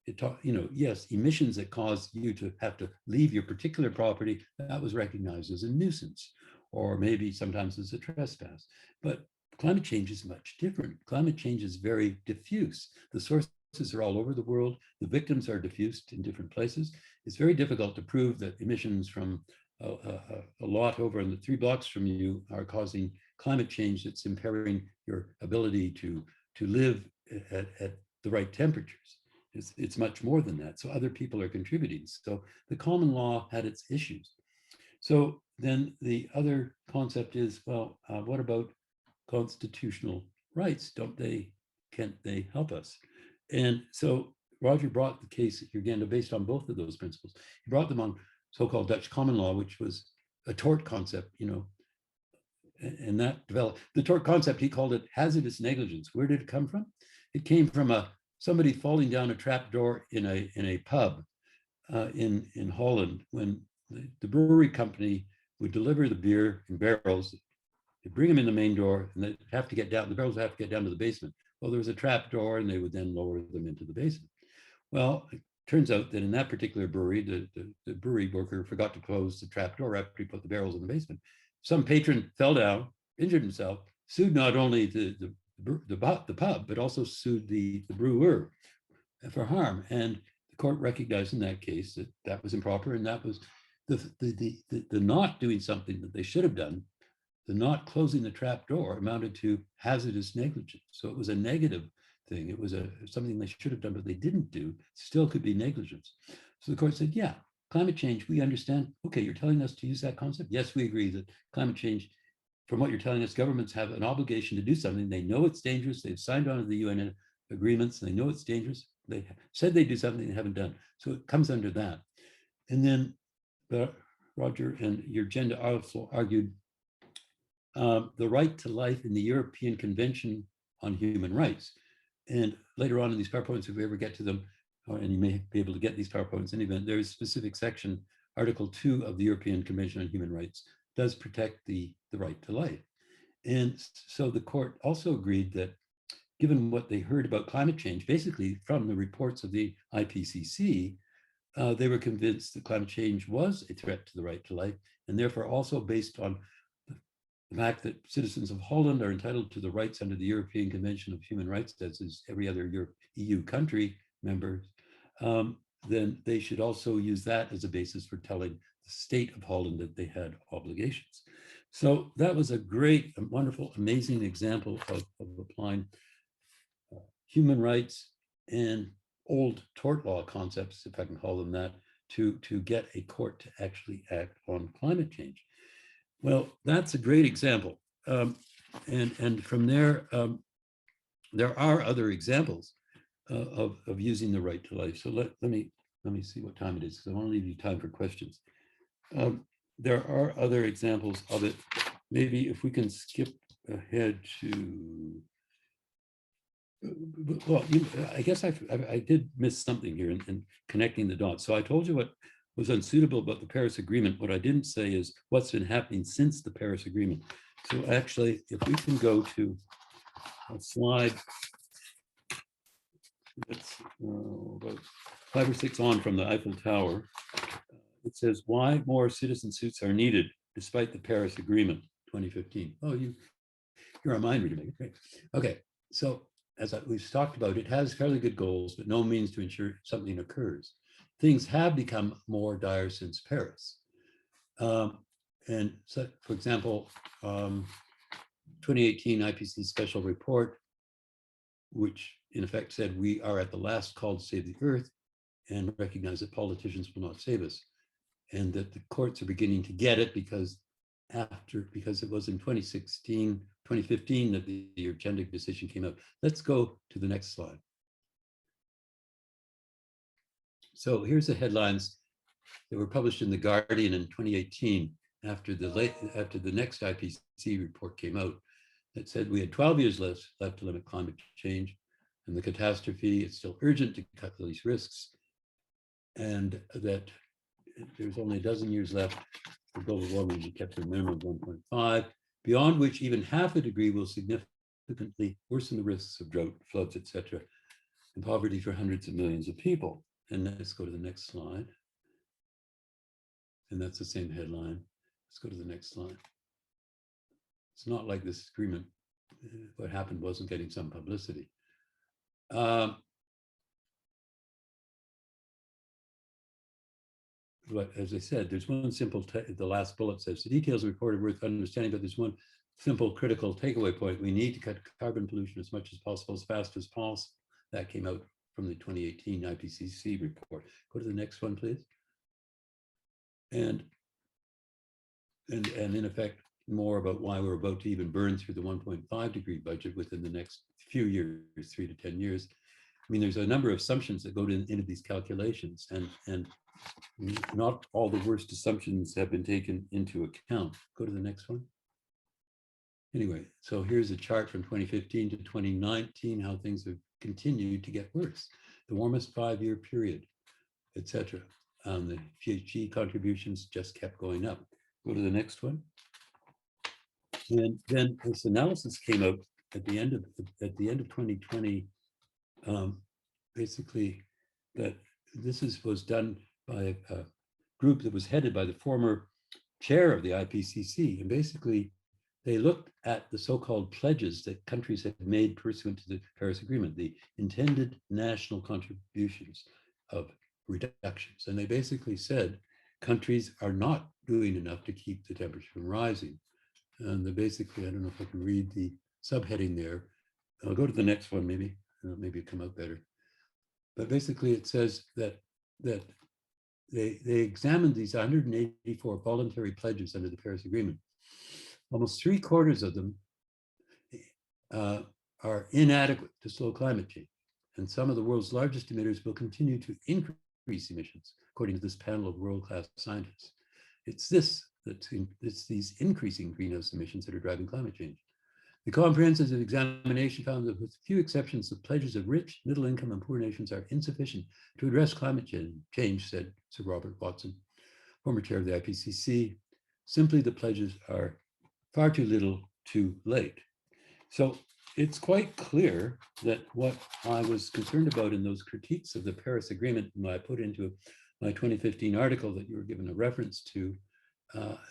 It taught, yes, emissions that cause you to have to leave your particular property, that was recognized as a nuisance, or maybe sometimes as a trespass. But climate change is much different. Climate change is very diffuse. The sources are all over the world. The victims are diffused in different places. It's very difficult to prove that emissions from a lot over in the 3 blocks from you are causing climate change that's impairing your ability to live at the right temperatures. It's much more than that. So other people are contributing. So the common law had its issues. So then the other concept is, well, what about constitutional rights? Can't they help us? And so Roger brought the case at Urgenda based on both of those principles. He brought them on so-called Dutch common law, which was a tort concept, and that developed. The tort concept, he called it hazardous negligence. Where did it come from? It came from somebody falling down a trap door in a pub in Holland, when the brewery company would deliver the beer in barrels. They bring them in the main door, and they have to get down. The barrels have to get down to the basement. Well, there was a trap door, and they would then lower them into the basement. Well, it turns out that in that particular brewery, the brewery worker forgot to close the trap door after he put the barrels in the basement. Some patron fell down, injured himself, sued not only the pub, but also sued the brewer for harm. And the court recognized in that case that was improper, and that was the not doing something that they should have done. The not closing the trap door amounted to hazardous negligence. So it was a negative thing. It was something they should have done, but they didn't do. Still could be negligence. So the court said, yeah, climate change, we understand. Okay, you're telling us to use that concept? Yes, we agree that climate change, from what you're telling us, governments have an obligation to do something. They know it's dangerous. They've signed on to the UN agreements. And they know it's dangerous. They said they do something they haven't done. So it comes under that. And then Roger and Urgenda also argued the right to life in the European Convention on Human Rights. And later on in these PowerPoints, if we ever get to them, and you may be able to get these PowerPoints in any event, there is a specific section, Article 2 of the European Convention on Human Rights does protect the right to life. And so the court also agreed that given what they heard about climate change, basically from the reports of the IPCC, they were convinced that climate change was a threat to the right to life, and therefore also based on the fact that citizens of Holland are entitled to the rights under the European Convention of Human Rights, as is every other EU country member, then they should also use that as a basis for telling the state of Holland that they had obligations. So that was a great, wonderful, amazing example of applying human rights and old tort law concepts, if I can call them that, to get a court to actually act on climate change. Well, that's a great example. And from there, there are other examples of using the right to life. So let me see what time it is, because I want to leave you time for questions. There are other examples of it. Maybe if we can skip ahead to, well, I guess I did miss something here in connecting the dots. So I told you what was unsuitable about the Paris Agreement. What I didn't say is what's been happening since the Paris Agreement. So actually, if we can go to a slide that's about 5 or 6 on from the Eiffel Tower, it says why more citizen suits are needed despite the Paris Agreement 2015. Oh, you're a mind reader, Megan. Great. Okay, so as we've talked about, it has fairly good goals, but no means to ensure something occurs. Things have become more dire since Paris. And so, for example, 2018 IPCC special report, which in effect said we are at the last call to save the earth and recognize that politicians will not save us. And that the courts are beginning to get it because it was in 2015 that the urgent decision came out. Let's go to the next slide. So here's the headlines that were published in The Guardian in 2018 after the next IPCC report came out that said we had 12 years left to limit climate change, and the catastrophe, it's still urgent to cut these risks, and that there's only a dozen years left for global warming to be kept to a minimum of 1.5, beyond which even half a degree will significantly worsen the risks of drought, floods, etc., and poverty for hundreds of millions of people. And let's go to the next slide. And that's the same headline. Let's go to the next slide. It's not like this agreement, what happened wasn't getting some publicity. But as I said, there's one simple, the last bullet says, the details of the report are worth understanding, but there's one simple critical takeaway point. We need to cut carbon pollution as much as possible, as fast as possible. That came out from the 2018 IPCC report. Go to the next one, please. And in effect, more about why we're about to even burn through the 1.5 degree budget within the next few years, 3 to 10 years. I mean, there's a number of assumptions that go into these calculations, and not all the worst assumptions have been taken into account. Go to the next one. Anyway, so here's a chart from 2015 to 2019, how things have continued to get worse. The warmest 5-year period, etc. The GHG contributions just kept going up. Go to the next one. And then this analysis came out at the end of 2020, basically that this was done by a group that was headed by the former chair of the IPCC. And basically, they looked at the so-called pledges that countries had made pursuant to the Paris Agreement, the intended national contributions of reductions. And they basically said, countries are not doing enough to keep the temperature from rising. And they basically, I don't know if I can read the subheading there. I'll go to the next one, maybe it'll come out better. But basically it says that they examined these 184 voluntary pledges under the Paris Agreement. Almost 3/4 of them are inadequate to slow climate change. And some of the world's largest emitters will continue to increase emissions, according to this panel of world-class scientists. It's these increasing greenhouse emissions that are driving climate change. The comprehensive examination found that with few exceptions, the pledges of rich, middle income, and poor nations are insufficient to address climate change, said Sir Robert Watson, former chair of the IPCC. Simply, the pledges are far too little, too late. So it's quite clear that what I was concerned about in those critiques of the Paris Agreement, and I put into my 2015 article that you were given a reference to,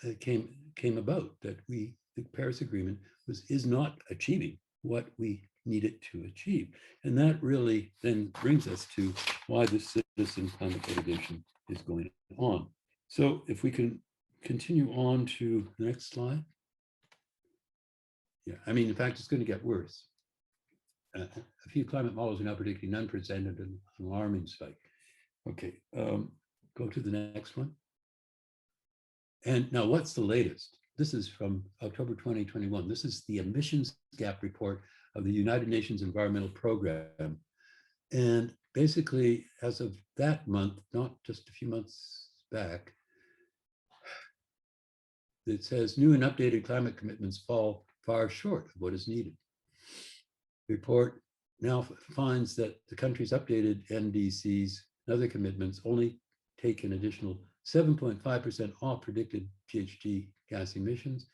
it came about that we the Paris Agreement is not achieving what we need it to achieve. And that really then brings us to why this citizen climate litigation is going on. So if we can continue on to the next slide. Yeah, I mean, in fact, it's going to get worse. A few climate models are now predicting unprecedented and alarming spike. Okay, go to the next one. And now what's the latest? This is from October 2021. This is the emissions gap report of the United Nations Environmental Program. And basically, as of that month, not just a few months back, it says new and updated climate commitments fall far short of what is needed. The report now finds that the country's updated NDCs and other commitments only take an additional 7.5% off predicted GHG gas emissions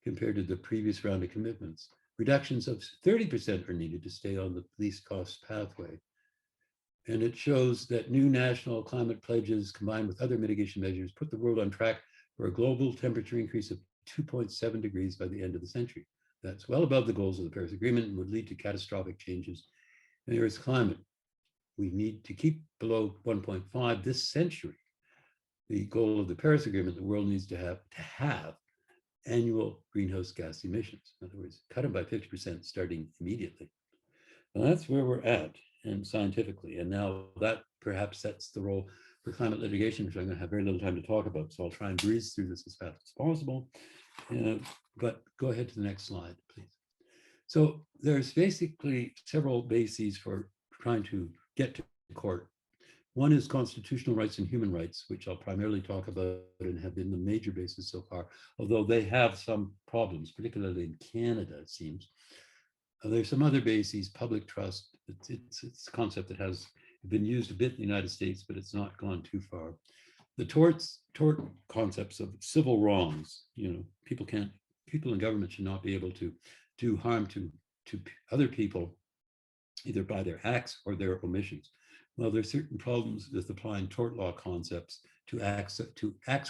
compared to the previous round of commitments. Reductions of 30% are needed to stay on the least cost pathway. And it shows that new national climate pledges combined with other mitigation measures put the world on track for a global temperature increase of 2.7 degrees by the end of the century. That's well above the goals of the Paris Agreement and would lead to catastrophic changes in the Earth's climate. We need to keep below 1.5 this century. The goal of the Paris Agreement, the world needs to have annual greenhouse gas emissions. In other words, cut them by 50% starting immediately. Well, that's where we're at and scientifically. And now that perhaps sets the role for climate litigation, which I'm going to have very little time to talk about. So I'll try and breeze through this as fast as possible. But go ahead to the next slide, please. So there's basically several bases for trying to get to court. One is constitutional rights and human rights, which I'll primarily talk about and have been the major basis so far, although they have some problems, particularly in Canada, it seems. There's some other bases, public trust. It's a concept that has been used a bit in the United States, but it's not gone too far. The tort concepts of civil wrongs, people in government should not be able to do harm to other people, either by their acts or their omissions. Well, there's certain problems with applying tort law concepts to acts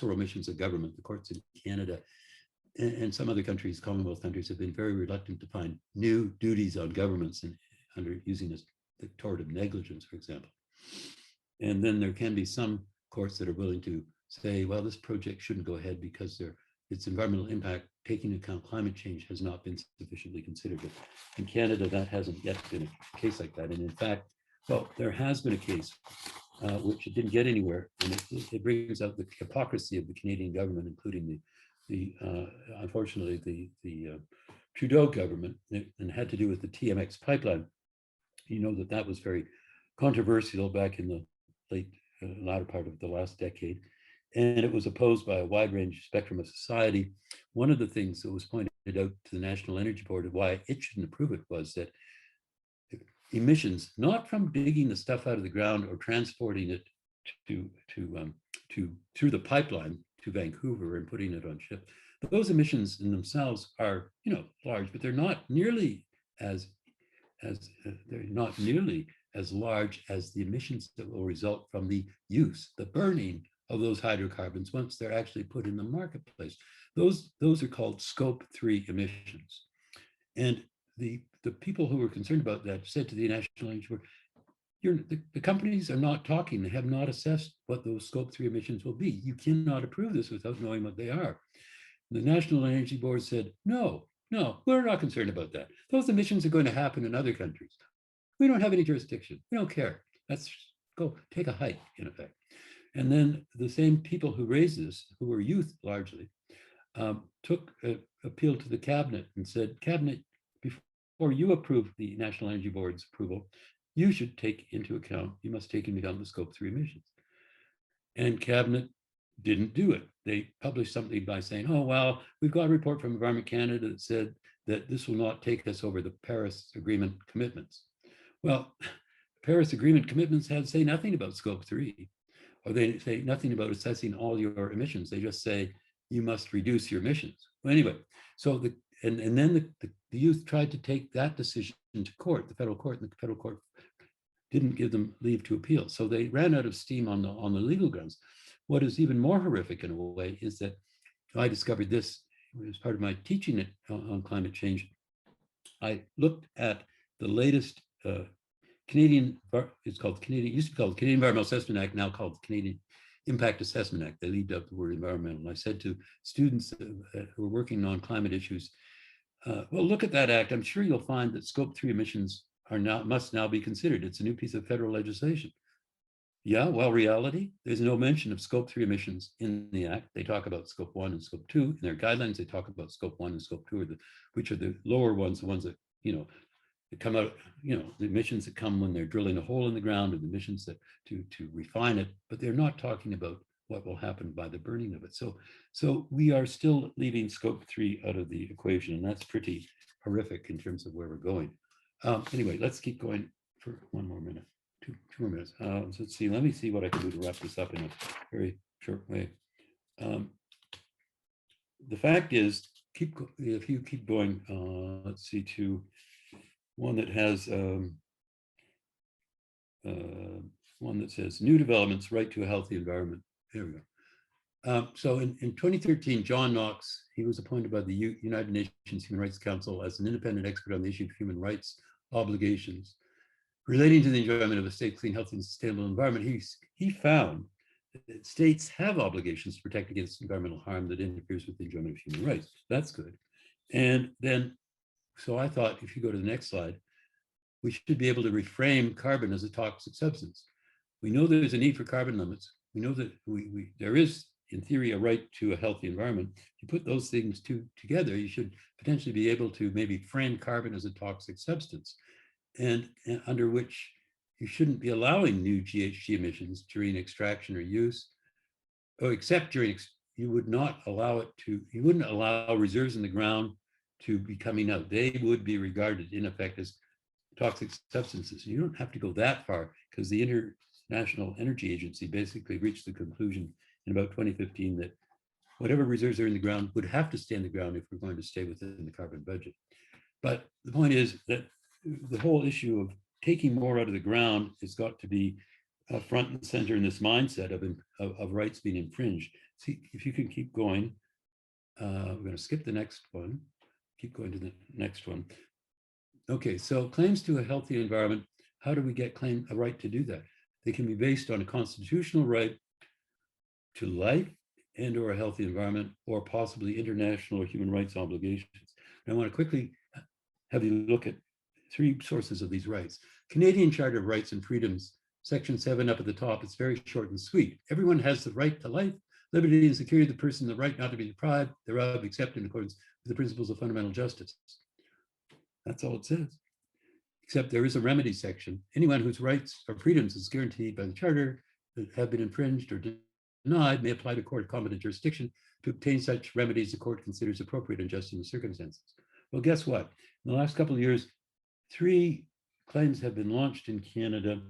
or omissions of government. The courts in Canada and some other countries, Commonwealth countries, have been very reluctant to find new duties on governments under using the tort of negligence, for example. And then there can be some courts that are willing to say, well, this project shouldn't go ahead because its environmental impact, taking into account climate change, has not been sufficiently considered. But in Canada, that hasn't yet been a case like that. And in fact, well, there has been a case which it didn't get anywhere, and it brings out the hypocrisy of the Canadian government, including unfortunately the Trudeau government, and had to do with the TMX pipeline. You know that was very controversial back in the latter part of the last decade, and it was opposed by a wide range spectrum of society. One of the things that was pointed out to the National Energy Board of why it shouldn't approve it was that emissions, not from digging the stuff out of the ground or transporting it through the pipeline to Vancouver and putting it on ship. But those emissions in themselves are, large, but they're not nearly as large as the emissions that will result from the use, the burning of those hydrocarbons once they're actually put in the marketplace. Those are called Scope 3 emissions. And the people who were concerned about that said to the National Energy Board, the companies are not talking. They have not assessed what those Scope 3 emissions will be. You cannot approve this without knowing what they are. And the National Energy Board said, no, we're not concerned about that. Those emissions are going to happen in other countries. We don't have any jurisdiction. We don't care. Let's go take a hike, in effect. And then the same people who raised this, who were youth largely, appealed to the cabinet and said, Cabinet, before you approve the National Energy Board's approval, you must take into account the Scope 3 emissions. And cabinet didn't do it. They published something by saying, oh, well, we've got a report from Environment Canada that said that this will not take us over the Paris Agreement commitments. Well, Paris Agreement commitments say nothing about Scope 3, or they say nothing about assessing all your emissions. They just say you must reduce your emissions. Well, anyway, so then the youth tried to take that decision to court, the federal court, and the federal court didn't give them leave to appeal. So they ran out of steam on the legal grounds. What is even more horrific in a way is that I discovered this as part of my teaching on climate change, I looked at the latest Canadian, it's called Canadian, used to be called Canadian Environmental Assessment Act, now called Canadian Impact Assessment Act. They leave out the word environmental. And I said to students who are working on climate issues, well, look at that act. I'm sure you'll find that scope 3 emissions must now be considered. It's a new piece of federal legislation. Yeah, well, reality, there's no mention of scope 3 emissions in the act. They talk about scope 1 and scope 2. In their guidelines, they talk about scope 1 and scope 2, which are the lower ones, the ones that, that come out, the emissions that come when they're drilling a hole in the ground, or the emissions that to refine it, but they're not talking about what will happen by the burning of it. So we are still leaving scope 3 out of the equation, and that's pretty horrific in terms of where we're going. Anyway, let's keep going for one more minute. Two more minutes. So let's see. Let me see what I can do to wrap this up in a very short way. The fact is, if you keep going, let's see, to one that has one that says new developments, right to a healthy environment. There we go. So in 2013, John Knox, he was appointed by the United Nations Human Rights Council as an independent expert on the issue of human rights obligations relating to the enjoyment of a safe, clean, healthy, and sustainable environment. He found that states have obligations to protect against environmental harm that interferes with the enjoyment of human rights. That's good. And then, so I thought, if you go to the next slide, we should be able to reframe carbon as a toxic substance. We know there's a need for carbon limits. We know that there is, in theory, a right to a healthy environment. If you put those things together, you should potentially be able to maybe frame carbon as a toxic substance, and under which you shouldn't be allowing new GHG emissions during extraction or use, or except during, you would not allow it to, you wouldn't allow reserves in the ground to be coming out. They would be regarded in effect as toxic substances. You don't have to go that far, because the International Energy Agency basically reached the conclusion in about 2015 that whatever reserves are in the ground would have to stay in the ground if we're going to stay within the carbon budget. But the point is that the whole issue of taking more out of the ground has got to be front and center in this mindset of rights being infringed. See, if you can keep going, we're going to skip the next one, keep going to the next one. Okay, so claims to a healthy environment, how do we get a right to do that? They can be based on a constitutional right to life and or a healthy environment, or possibly international or human rights obligations. And I want to quickly have you look at 3 sources of these rights. Canadian Charter of Rights and Freedoms, Section 7 up at the top, it's very short and sweet. Everyone has the right to life, liberty, and security of the person, the right not to be deprived thereof, except in accordance with the principles of fundamental justice. That's all it says. Except there is a remedy section. Anyone whose rights or freedoms is guaranteed by the Charter that have been infringed or denied may apply to court of competent jurisdiction to obtain such remedies the court considers appropriate and just in the circumstances. Well, guess what? In the last couple of years, 3 claims have been launched in Canada.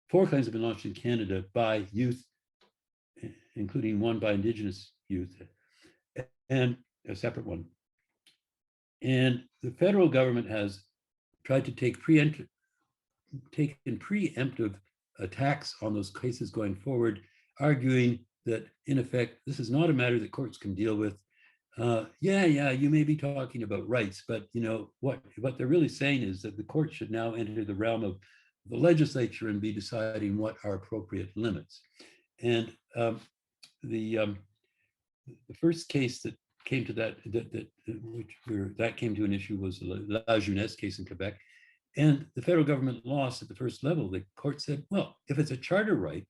4 claims have been launched in Canada by youth, including one by Indigenous youth, and a separate one. And the federal government has tried to take preemptive attacks on those cases going forward, arguing that, in effect, this is not a matter that courts can deal with. Yeah, you may be talking about rights, but what they're really saying is that the court should now enter the realm of the legislature and be deciding what are appropriate limits. And the first case that came to that came to an issue was the La Jeunesse case in Quebec. And the federal government lost at the first level. The court said, well, if it's a charter right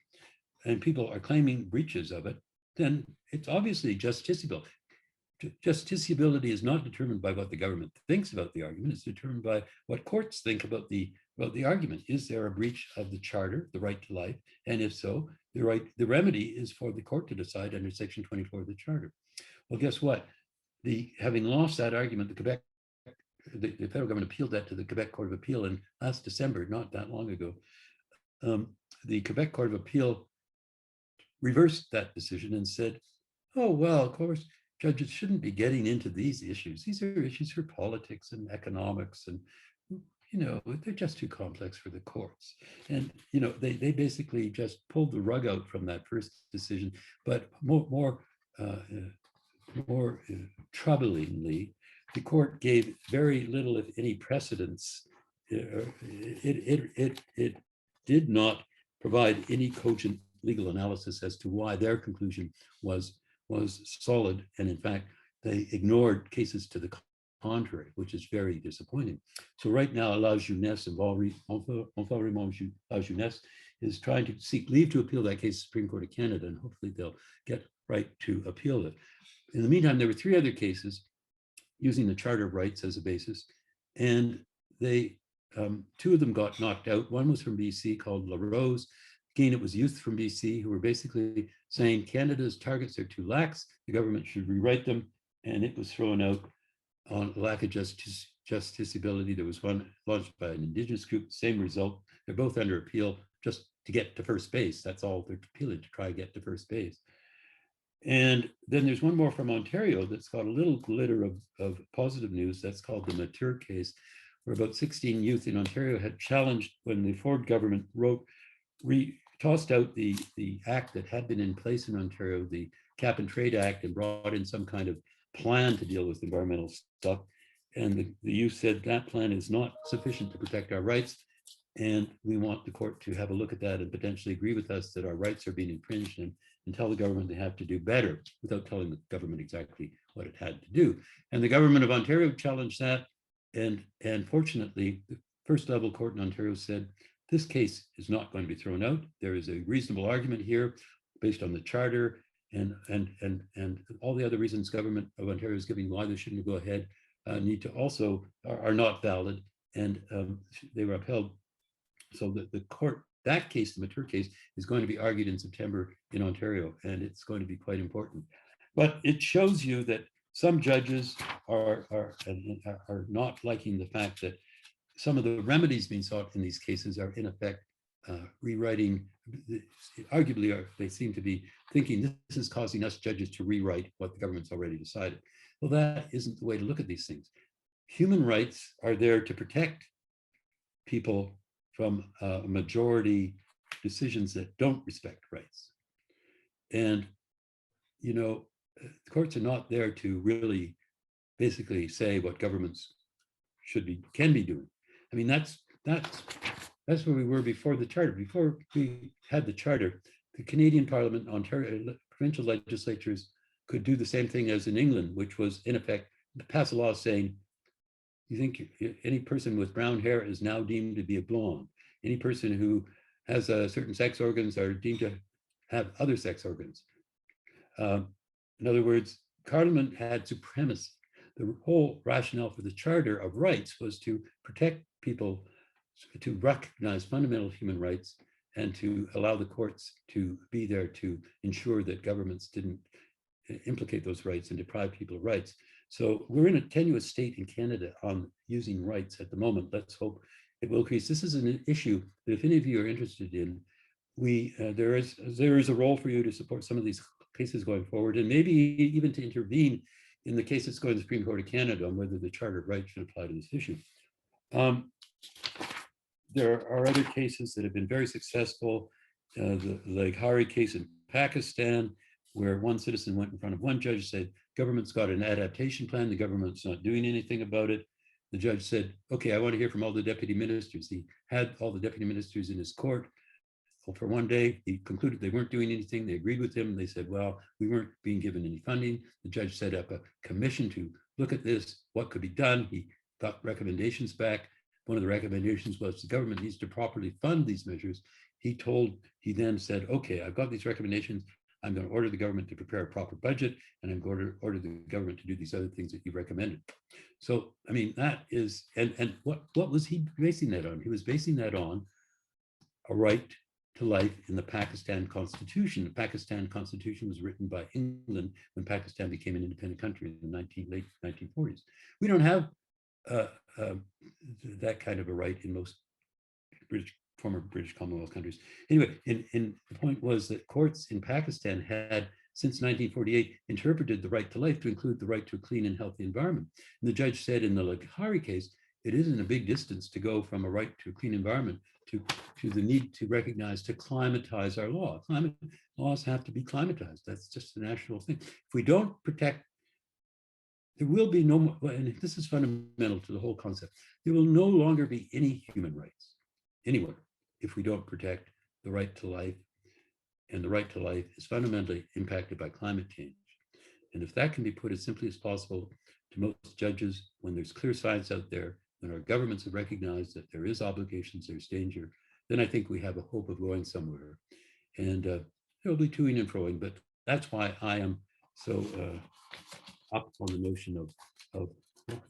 and people are claiming breaches of it, then it's obviously justiciable. Justiciability is not determined by what the government thinks about the argument. It's determined by what courts think about the argument. Is there a breach of the charter, the right to life? And if so, the remedy is for the court to decide under Section 24 of the Charter. Well, guess what? Having lost that argument, the federal government appealed that to the Quebec Court of Appeal in last December, not that long ago. The Quebec Court of Appeal reversed that decision and said, oh, well, of course, judges shouldn't be getting into these issues. These are issues for politics and economics, and they're just too complex for the courts. And they basically just pulled the rug out from that first decision. But more more troublingly, the court gave very little, if any, precedence. It did not provide any cogent legal analysis as to why their conclusion was solid, and in fact, they ignored cases to the contrary, which is very disappointing. So right now, La Jeunesse and La Jeunesse is trying to seek leave to appeal that case to the Supreme Court of Canada, and hopefully they'll get right to appeal it. In the meantime, there were 3 other cases using the Charter of Rights as a basis, and they 2 of them got knocked out. One was from BC called La Rose. Again, it was youth from BC who were basically saying Canada's targets are too lax, the government should rewrite them, and it was thrown out on lack of justiciability. There was one launched by an Indigenous group, same result. They're both under appeal just to get to first base. That's all they're appealing, to try to get to first base. And then there's one more from Ontario that's got a little glitter of positive news. That's called the Mature case, where about 16 youth in Ontario had challenged when the Ford government tossed out the act that had been in place in Ontario, the Cap and Trade Act, and brought in some kind of plan to deal with environmental stuff. And the youth said that plan is not sufficient to protect our rights. And we want the court to have a look at that and potentially agree with us that our rights are being infringed, and tell the government they have to do better without telling the government exactly what it had to do. And the government of Ontario challenged that. And fortunately, the first level court in Ontario said, this case is not going to be thrown out. There is a reasonable argument here based on the charter and all the other reasons government of Ontario is giving why they shouldn't go ahead need to also are not valid, and they were upheld. So the court, that case, the Mature case, is going to be argued in September in Ontario, and it's going to be quite important. But it shows you that some judges are not liking the fact that some of the remedies being sought in these cases are in effect rewriting. Arguably, they seem to be thinking this is causing us judges to rewrite what the government's already decided. Well, that isn't the way to look at these things. Human rights are there to protect people from majority decisions that don't respect rights. And, you know, the courts are not there to really basically say what governments can be doing. I mean, that's where we were before the charter. Before we had the charter, the Canadian Parliament, Ontario, provincial legislatures could do the same thing as in England, which was in effect pass a law saying, you think any person with brown hair is now deemed to be a blonde. Any person who has certain sex organs are deemed to have other sex organs. In other words, Parliament had supremacy. The whole rationale for the Charter of Rights was to protect people, to recognize fundamental human rights, and to allow the courts to be there to ensure that governments didn't implicate those rights and deprive people of rights. So we're in a tenuous state in Canada on using rights at the moment. Let's hope it will increase. This is an issue that if any of you are interested in, there is a role for you to support some of these cases going forward, and maybe even to intervene in the case that's going to the Supreme Court of Canada on whether the Charter of Rights should apply to this issue. There are other cases that have been very successful. The Leghari case in Pakistan, where one citizen went in front of one judge, said, government's got an adaptation plan, the government's not doing anything about it. The judge said, okay, I want to hear from all the deputy ministers. He had all the deputy ministers in his court. Well, for one day, he concluded they weren't doing anything. They agreed with him. They said, well, we weren't being given any funding. The judge set up a commission to look at this, what could be done. He got recommendations back. One of the recommendations was the government needs to properly fund these measures. He then said, okay, I've got these recommendations. I'm going to order the government to prepare a proper budget, and I'm going to order the government to do these other things that you recommended. So, I mean, that is, and what was he basing that on? He was basing that on a right to life in the Pakistan Constitution. The Pakistan Constitution was written by England when Pakistan became an independent country in the late 1940s. We don't have that kind of a right in most former British Commonwealth countries. Anyway, the point was that courts in Pakistan had, since 1948, interpreted the right to life to include the right to a clean and healthy environment. And the judge said in the Leghari case, it isn't a big distance to go from a right to a clean environment to the need to recognize, to climatize our law. Climate laws have to be climatized. That's just a national thing. If we don't protect there will be no more, and this is fundamental to the whole concept, there will no longer be any human rights anywhere if we don't protect the right to life. And the right to life is fundamentally impacted by climate change. And if that can be put as simply as possible to most judges, when there's clear science out there, when our governments have recognized that there is obligations, there's danger, then I think we have a hope of going somewhere. And there'll be toing and froing, but that's why I am so up on the notion of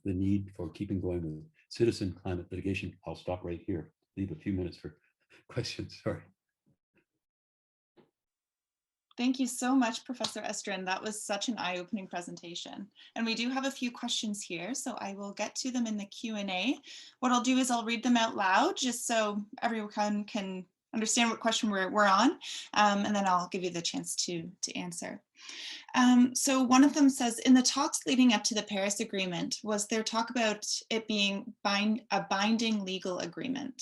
the need for keeping going with citizen climate litigation. I'll stop right here, leave a few minutes for questions, sorry. Thank you so much, Professor Estrin. That was such an eye-opening presentation. And we do have a few questions here, so I will get to them in the Q&A. What I'll do is I'll read them out loud just so everyone can understand what question we're on, and then I'll give you the chance to answer. So one of them says, in the talks leading up to the Paris Agreement, was there talk about it being a binding legal agreement?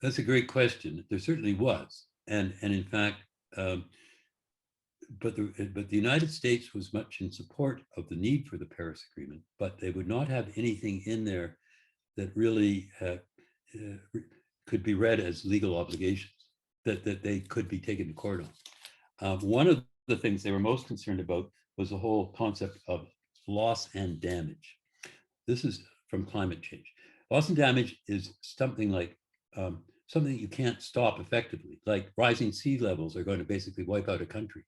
That's a great question. There certainly was. And in fact, but the United States was much in support of the need for the Paris Agreement, but they would not have anything in there that really could be read as legal obligations that they could be taken to court on. One of the things they were most concerned about was the whole concept of loss and damage. This is from climate change. Loss and damage is something like something that you can't stop effectively, like rising sea levels are going to basically wipe out a country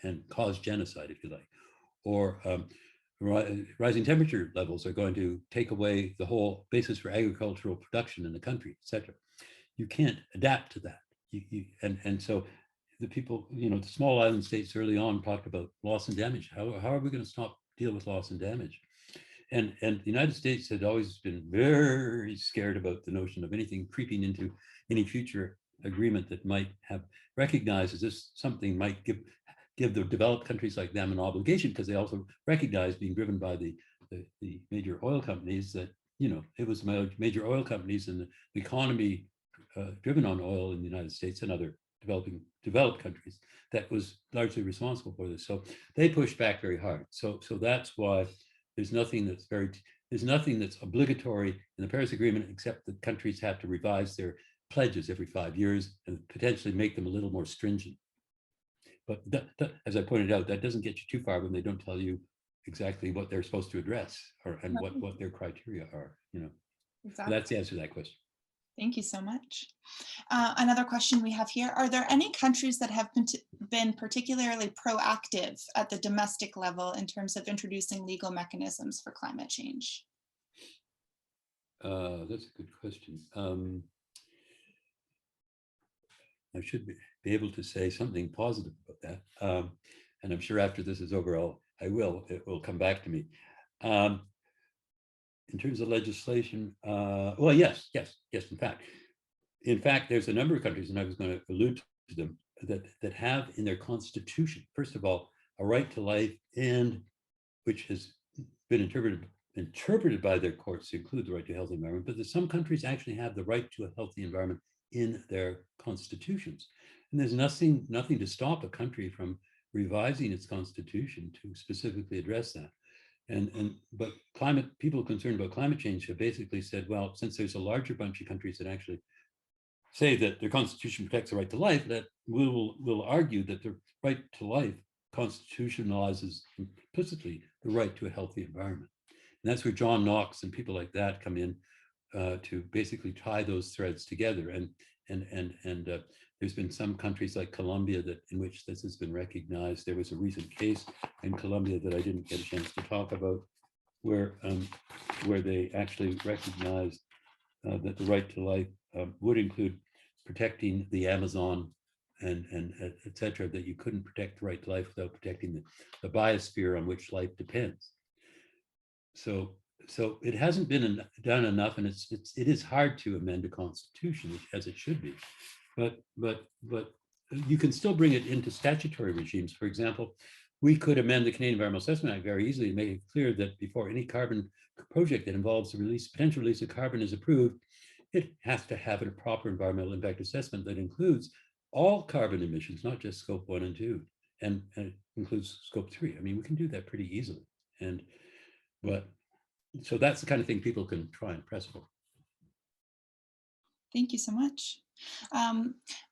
and cause genocide, if you like, or rising temperature levels are going to take away the whole basis for agricultural production in the country, etc. You can't adapt to that. And so the people, the small island states early on talked about loss and damage. How are we going to deal with loss and damage? And the United States had always been very scared about the notion of anything creeping into any future agreement that might have recognized as this something might give the developed countries like them an obligation, because they also recognize, being driven by the major oil companies, that it was major oil companies and the economy driven on oil in the United States and other developed countries that was largely responsible for this. So they pushed back very hard. So that's why there's nothing that's obligatory in the Paris Agreement, except that countries have to revise their pledges every 5 years and potentially make them a little more stringent. But as I pointed out, that doesn't get you too far when they don't tell you exactly what they're supposed to address and what their criteria are. Exactly. So that's the answer to that question. Thank you so much. Another question we have here, are there any countries that have been particularly proactive at the domestic level in terms of introducing legal mechanisms for climate change? That's a good question. I should be able to say something positive about that. And I'm sure after this is over, it will come back to me. In terms of legislation, well, yes, in fact, there's a number of countries, and I was going to allude to them, that have in their constitution, first of all, a right to life, and which has been interpreted by their courts to include the right to a healthy environment, but some countries actually have the right to a healthy environment in their constitutions. And there's nothing to stop a country from revising its constitution to specifically address that. But people concerned about climate change have basically said, well, since there's a larger bunch of countries that actually say that their constitution protects the right to life, that we'll argue that the right to life constitutionalizes implicitly the right to a healthy environment. And that's where John Knox and people like that come in to basically tie those threads together. And there's been some countries like Colombia in which this has been recognized. There was a recent case in Colombia that I didn't get a chance to talk about, where they actually recognized that the right to life would include protecting the Amazon and et cetera, that you couldn't protect the right to life without protecting the biosphere on which life depends. So it hasn't been done enough, and it is hard to amend a constitution, as it should be, but you can still bring it into statutory regimes. For example, we could amend the Canadian Environmental Assessment Act very easily to make it clear that before any carbon project that involves the potential release of carbon is approved, it has to have a proper environmental impact assessment that includes all carbon emissions, not just scope 1 and 2, and it includes scope 3. I mean, we can do that pretty easily. And But so that's the kind of thing people can try and press for. Thank you so much.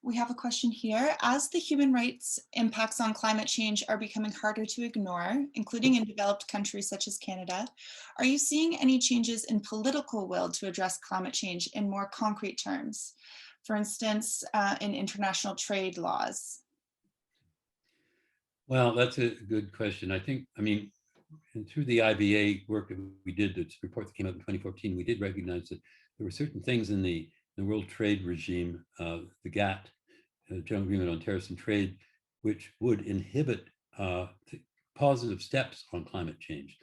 We have a question here. As the human rights impacts on climate change are becoming harder to ignore, including in developed countries such as Canada, are you seeing any changes in political will to address climate change in more concrete terms? For instance, in international trade laws? Well, that's a good question. I mean, and through the IBA work that we did, this report that came out in 2014, we did recognize that there were certain things in the World Trade Regime, the GATT, General Agreement on Tariffs and Trade, which would inhibit positive steps on climate change.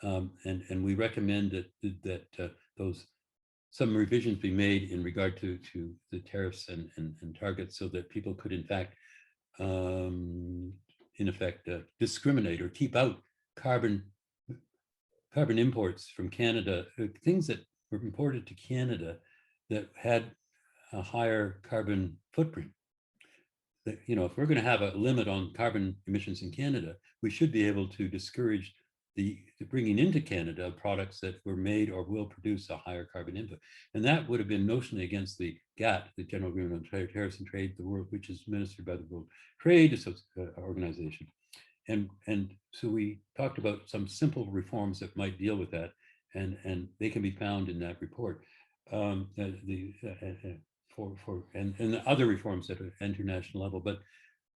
And we recommend that some revisions be made in regard to the tariffs and targets so that people could in fact discriminate or keep out carbon imports from Canada, things that were imported to Canada that had a higher carbon footprint. That, you know, if we're going to have a limit on carbon emissions in Canada, we should be able to discourage the bringing into Canada products that were made or will produce a higher carbon input. And that would have been notionally against the GATT, the General Agreement on Tariffs and Trade, which is administered by the World Trade Organization. And so we talked about some simple reforms that might deal with that, and they can be found in that report. And the other reforms at an international level, but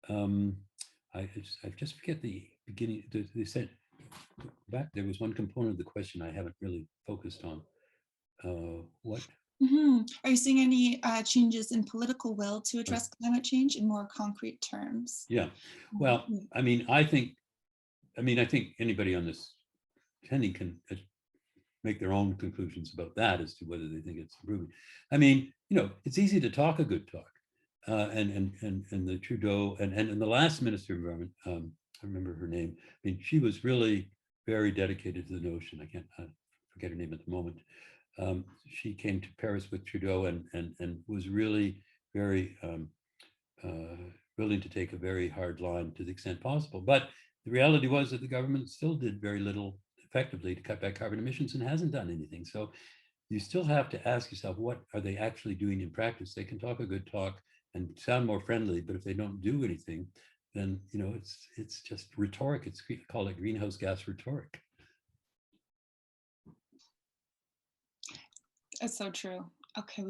I just forget the beginning. They said back there was one component of the question I haven't really focused on. What? Are you seeing any changes in political will to address climate change in more concrete terms? Yeah. Well, I mean, I think anybody on this attending can make their own conclusions about that as to whether they think it's improving. I mean, you know, it's easy to talk a good talk, and the Trudeau and the last Minister of Environment, I remember her name. I mean, she was really very dedicated to the notion. I forget her name at the moment. She came to Paris with Trudeau and was really very willing to take a very hard line to the extent possible. But the reality was that the government still did very little effectively to cut back carbon emissions and hasn't done anything. So you still have to ask yourself, what are they actually doing in practice? They can talk a good talk and sound more friendly, but if they don't do anything, then, you know, it's just rhetoric. It's called it greenhouse gas rhetoric. It's so true. Okay,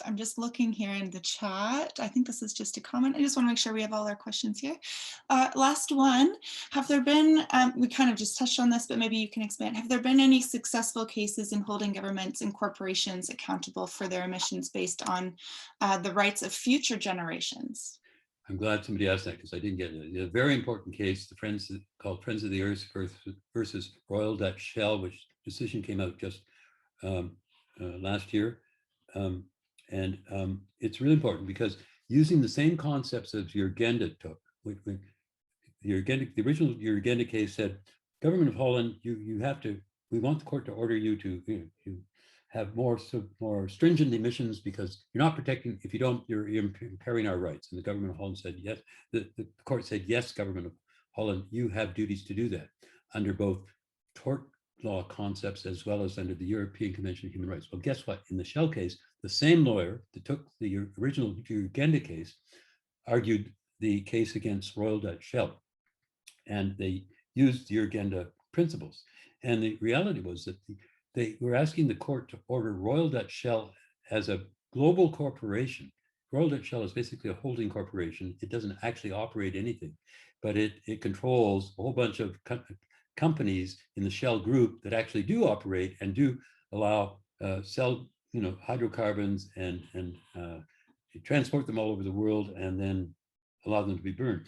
I'm just looking here in the chat. I think this is just a comment. I just want to make sure we have all our questions here. Last one, have there been, we kind of just touched on this, but maybe you can expand. Have there been any successful cases in holding governments and corporations accountable for their emissions based on the rights of future generations? I'm glad somebody asked that because I didn't get it. A very important case, called Friends of the Earth versus Royal Dutch Shell, which decision came out just last year. It's really important because using the same concepts as Urgenda took, the original Urgenda case said, Government of Holland, we want the court to order you to have more stringent emissions because you're not protecting, if you don't, you're impairing our rights. And the Government of Holland said, yes, the court said, yes, Government of Holland, you have duties to do that under both tort law concepts as well as under the European Convention of Human Rights. Well, guess what? In the Shell case, the same lawyer that took the original Urgenda case argued the case against Royal Dutch Shell, and they used the Urgenda principles. And the reality was that they were asking the court to order Royal Dutch Shell as a global corporation. Royal Dutch Shell is basically a holding corporation. It doesn't actually operate anything, but it controls a whole bunch of companies in the Shell group that actually do operate and do allow sell hydrocarbons and transport them all over the world and then allow them to be burned.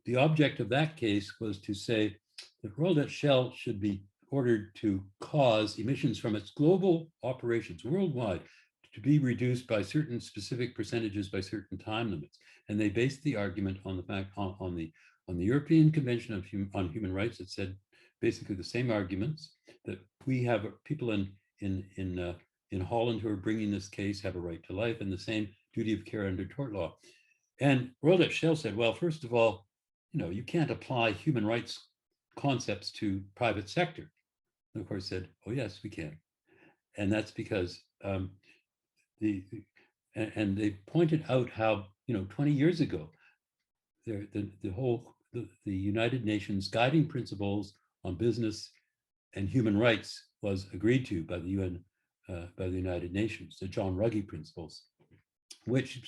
The object of that case was to say that Royal Dutch Shell should be ordered to cause emissions from its global operations worldwide to be reduced by certain specific percentages by certain time limits. And they based the argument on the fact on the European Convention on Human Rights that said basically the same arguments, that we have people in Holland who are bringing this case have a right to life and the same duty of care under tort law. And Royal Dutch Shell said, well, first of all, you can't apply human rights concepts to private sector. the court said, oh, yes, we can. And that's because and they pointed out how, 20 years ago, the United Nations guiding principles on business and human rights was agreed to by the UN, by the United Nations, the John Ruggie principles, which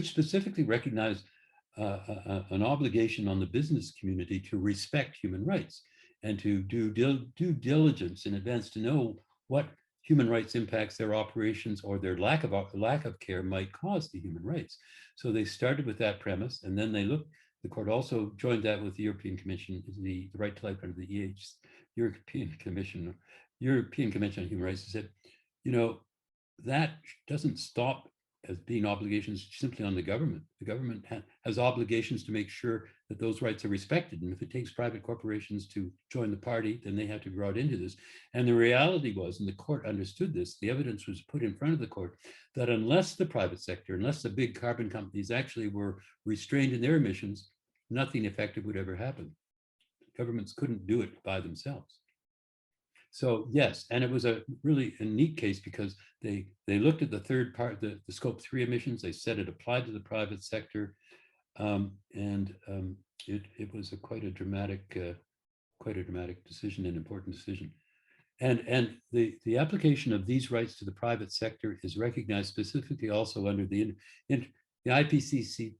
specifically recognized an obligation on the business community to respect human rights and to do due diligence in advance to know what human rights impacts their operations or their lack of care might cause to human rights. So they started with that premise, and then they looked. The court also joined that with the European Commission, the right to life under the European Convention on Human Rights, and said, that doesn't stop as being obligations simply on the government. The government has obligations to make sure that those rights are respected. And if it takes private corporations to join the party, then they have to be brought into this. And the reality was, and the court understood this, the evidence was put in front of the court, that unless the private sector, unless the big carbon companies actually were restrained in their emissions, nothing effective would ever happen. Governments couldn't do it by themselves. So yes, and it was a really a neat case because they looked at the third part, the scope 3 emissions. They said it applied to the private sector, and it was quite a dramatic decision, an important decision. And the application of these rights to the private sector is recognized specifically also under the IPCC,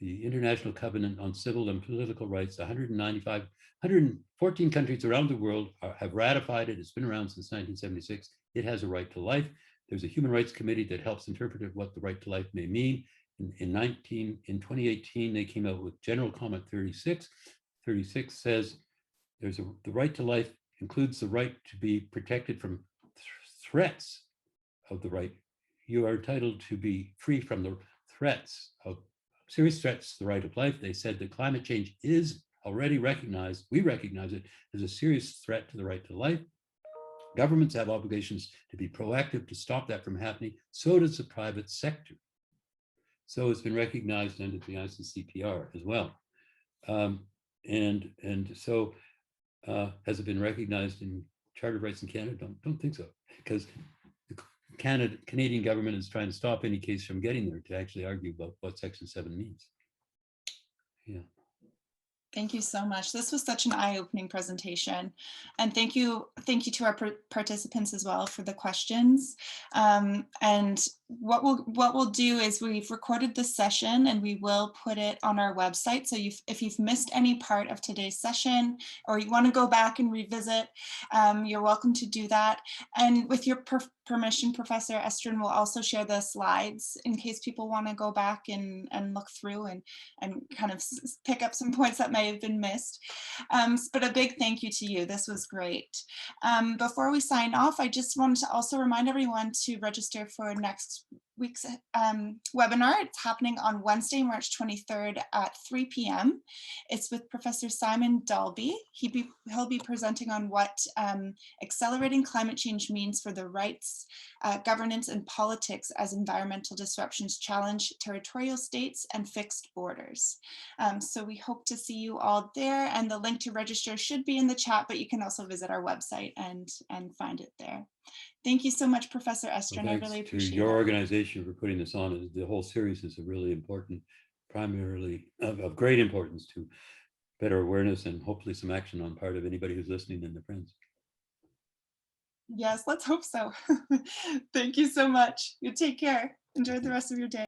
the International Covenant on Civil and Political Rights. 114 countries around the world have ratified it. It's been around since 1976. It has a right to life. There's a human rights committee that helps interpret what the right to life may mean. In 2018, they came out with General Comment 36. 36 says the right to life includes the right to be protected from threats of the right. You are entitled to be free from the threats of serious threats to the right of life. They said that climate change is already recognized. We recognize it as a serious threat to the right to life. Governments have obligations to be proactive to stop that from happening. So does the private sector. So it's been recognized under the ICCPR as well. And so has it been recognized in Charter of Rights in Canada? Don't think so, because the Canadian government is trying to stop any case from getting there to actually argue about what Section 7 means. Yeah. Thank you so much. This was such an eye-opening presentation. And thank you to our participants as well for the questions. And what we'll do is we've recorded this session and we will put it on our website. So if you've missed any part of today's session or you want to go back and revisit, you're welcome to do that. And with your permission, Professor Estrin will also share the slides in case people want to go back and look through and kind of pick up some points that may have been missed. But a big thank you to you. This was great. Before we sign off, I just wanted to also remind everyone to register for next week's webinar. It's happening on Wednesday, March 23rd at 3 p.m. It's with Professor Simon Dalby. He'll be presenting on what accelerating climate change means for the rights, governance, and politics as environmental disruptions challenge territorial states and fixed borders. So we hope to see you all there, and the link to register should be in the chat, but you can also visit our website and find it there. Thank you so much, Professor Estrin. I really appreciate it. To your organization for putting this on. The whole series is a really important, primarily of great importance to better awareness and hopefully some action on part of anybody who's listening and their friends. Yes, let's hope so. Thank you so much. You take care. Enjoy the rest of your day.